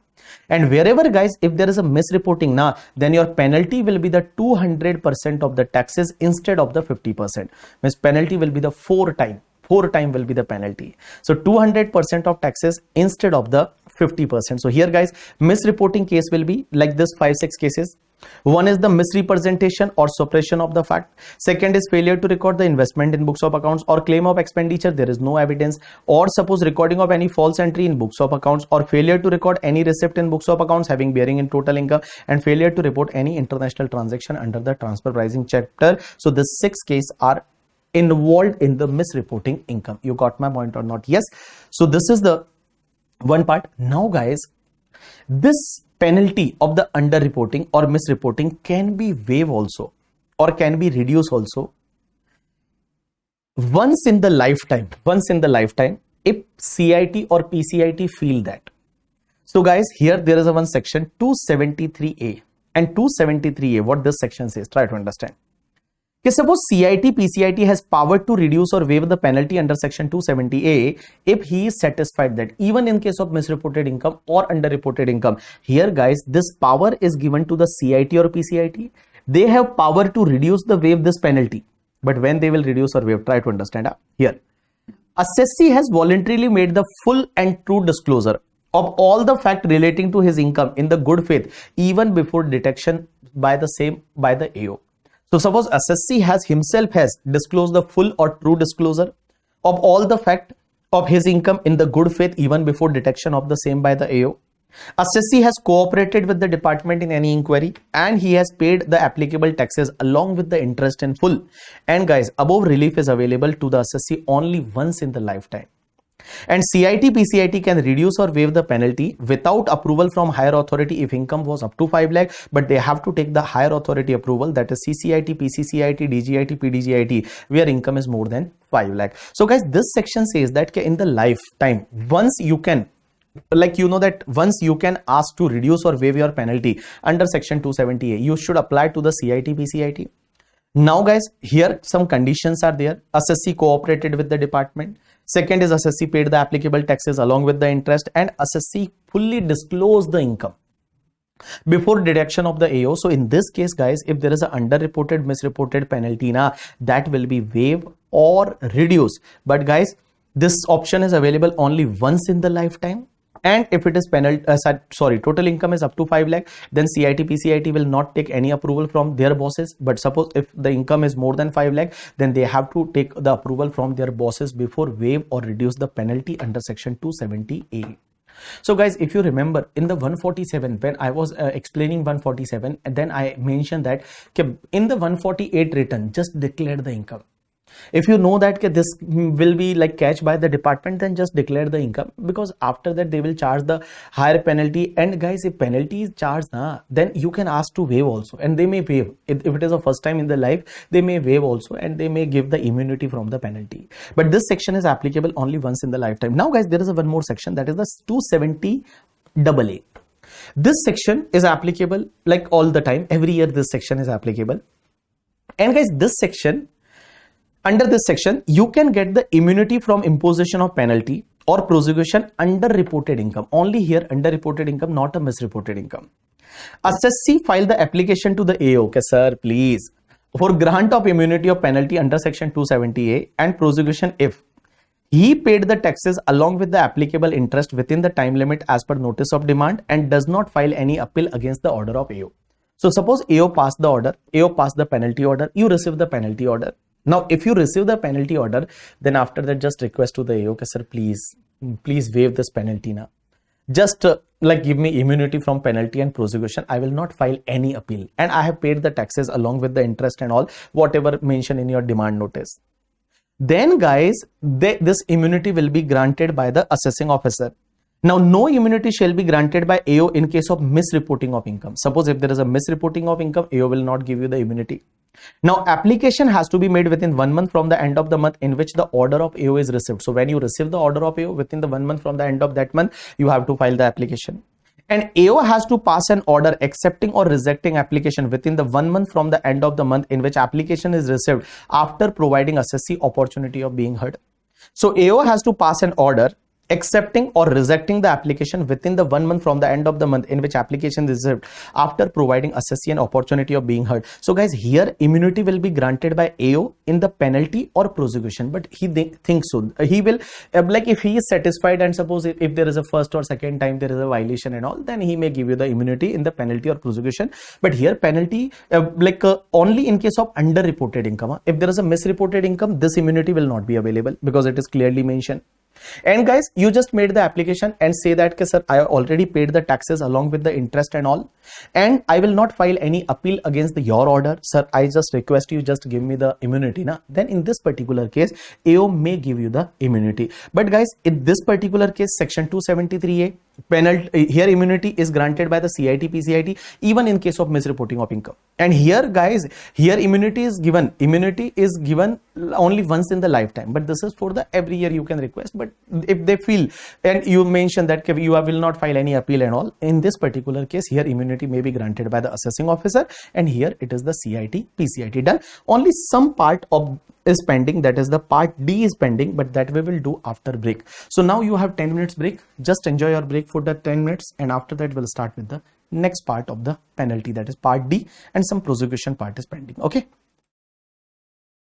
And wherever guys, if there is a misreporting now, then your penalty will be the 200% of the taxes instead of the 50%. Means penalty will be the 4 time will be the penalty. So 200% of taxes instead of the 50%. So here guys, misreporting case will be like this 5-6 cases. One is the misrepresentation or suppression of the fact. Second is failure to record the investment in books of accounts, or claim of expenditure, there is no evidence, or suppose recording of any false entry in books of accounts, or failure to record any receipt in books of accounts having bearing in total income, and failure to report any international transaction under the transfer pricing chapter. So the 6 cases are involved in the misreporting income. You got my point or not? Yes. So this is the one part. Now guys, this penalty of the underreporting or misreporting can be waived also, or can be reduced also once in the lifetime if CIT or PCIT feel that. So guys, here there is a one section 273A, and 273A, what this section says, try to understand. Suppose CIT, PCIT has power to reduce or waive the penalty under section 270A if he is satisfied that even in case of misreported income or underreported income, here guys, this power is given to the CIT or PCIT. They have power to reduce the waive this penalty, but when they will reduce or waive, try to understand here. Assessee has voluntarily made the full and true disclosure of all the fact relating to his income in the good faith even before detection by the AO. So suppose assessee has disclosed the full or true disclosure of all the fact of his income in the good faith even before detection of the same by the AO. Assessee has cooperated with the department in any inquiry and he has paid the applicable taxes along with the interest in full. And guys, above relief is available to the assessee only once in the lifetime. And CIT PCIT can reduce or waive the penalty without approval from higher authority if income was up to 5 lakh, but they have to take the higher authority approval, that is CCIT, PCCIT, DGIT, PDGIT, where income is more than 5 lakh. So guys, this section says that in the lifetime, once you can, like you know that once you can ask to reduce or waive your penalty under section 270A, you should apply to the CIT PCIT. Now guys, here some conditions are there. Assessee cooperated with the department. Second is assessee paid the applicable taxes along with the interest, and assessee fully disclosed the income before deduction of the AO. So in this case guys, if there is a underreported, misreported penalty that will be waived or reduced. But guys, this option is available only once in the lifetime. And if it is total income is up to 5 lakh, then CIT PCIT will not take any approval from their bosses. But suppose if the income is more than 5 lakh, then they have to take the approval from their bosses before waive or reduce the penalty under section 270A. So guys, if you remember in the 147, when I was explaining 147, and then I mentioned that in the 148 return, just declare the income. If you know that this will be like catch by the department, then just declare the income, because after that they will charge the higher penalty. And guys, if penalty is charged, then you can ask to waive also, and they may waive. If it is a first time in the life, they may waive also, and they may give the immunity from the penalty. But this section is applicable only once in the lifetime. Now guys, there is one more section, that is the 270AA. This section is applicable like all the time. Every year this section is applicable. And guys, this section, under this section, you can get the immunity from imposition of penalty or prosecution under reported income. Only here under reported income, not a misreported income. Assessee file the application to the AO. Okay, sir, please, for grant of immunity of penalty under section 270A and prosecution if he paid the taxes along with the applicable interest within the time limit as per notice of demand and does not file any appeal against the order of AO. So suppose AO passed the order, AO passed the penalty order, you receive the penalty order. Now, if you receive the penalty order, then after that, just request to the AO, okay, sir, please waive this penalty now. Just like give me immunity from penalty and prosecution. I will not file any appeal, and I have paid the taxes along with the interest and all, whatever mentioned in your demand notice. Then guys, this immunity will be granted by the assessing officer. Now, no immunity shall be granted by AO in case of misreporting of income. Suppose if there is a misreporting of income, AO will not give you the immunity. Now, application has to be made within 1 month from the end of the month in which the order of AO is received. So when you receive the order of AO, within the 1 month from the end of that month, you have to file the application. And AO has to pass an order accepting or rejecting application within the 1 month from the end of the month in which application is received, after providing assessee opportunity of being heard. So AO has to pass an order accepting or rejecting the application within the 1 month from the end of the month in which application is received, after providing assessee an opportunity of being heard. So guys, here immunity will be granted by AO in the penalty or prosecution, but he thinks so. He will like if he is satisfied, and suppose if there is a first or second time there is a violation and all, then he may give you the immunity in the penalty or prosecution. But here penalty only in case of underreported income. If there is a misreported income, this immunity will not be available because it is clearly mentioned. And guys, you just made the application and say that, okay, sir, I already paid the taxes along with the interest and all, and I will not file any appeal against your order. Sir, I just request you just give me the immunity. Then in this particular case, AO may give you the immunity. But guys, in this particular case, section 273A, penalty here immunity is granted by the CIT PCIT even in case of misreporting of income. And here guys, here immunity is given only once in the lifetime, but this is for the every year you can request. But if they feel, and you mention that you will not file any appeal and all, in this particular case, here immunity may be granted by the assessing officer, and here it is the CIT PCIT done. Only some part of is pending, that is the part D is pending, but that we will do after break. So now you have 10 minutes break. Just enjoy your break for the 10 minutes, and after that we'll start with the next part of the penalty, that is part D, and some prosecution part is pending. Okay.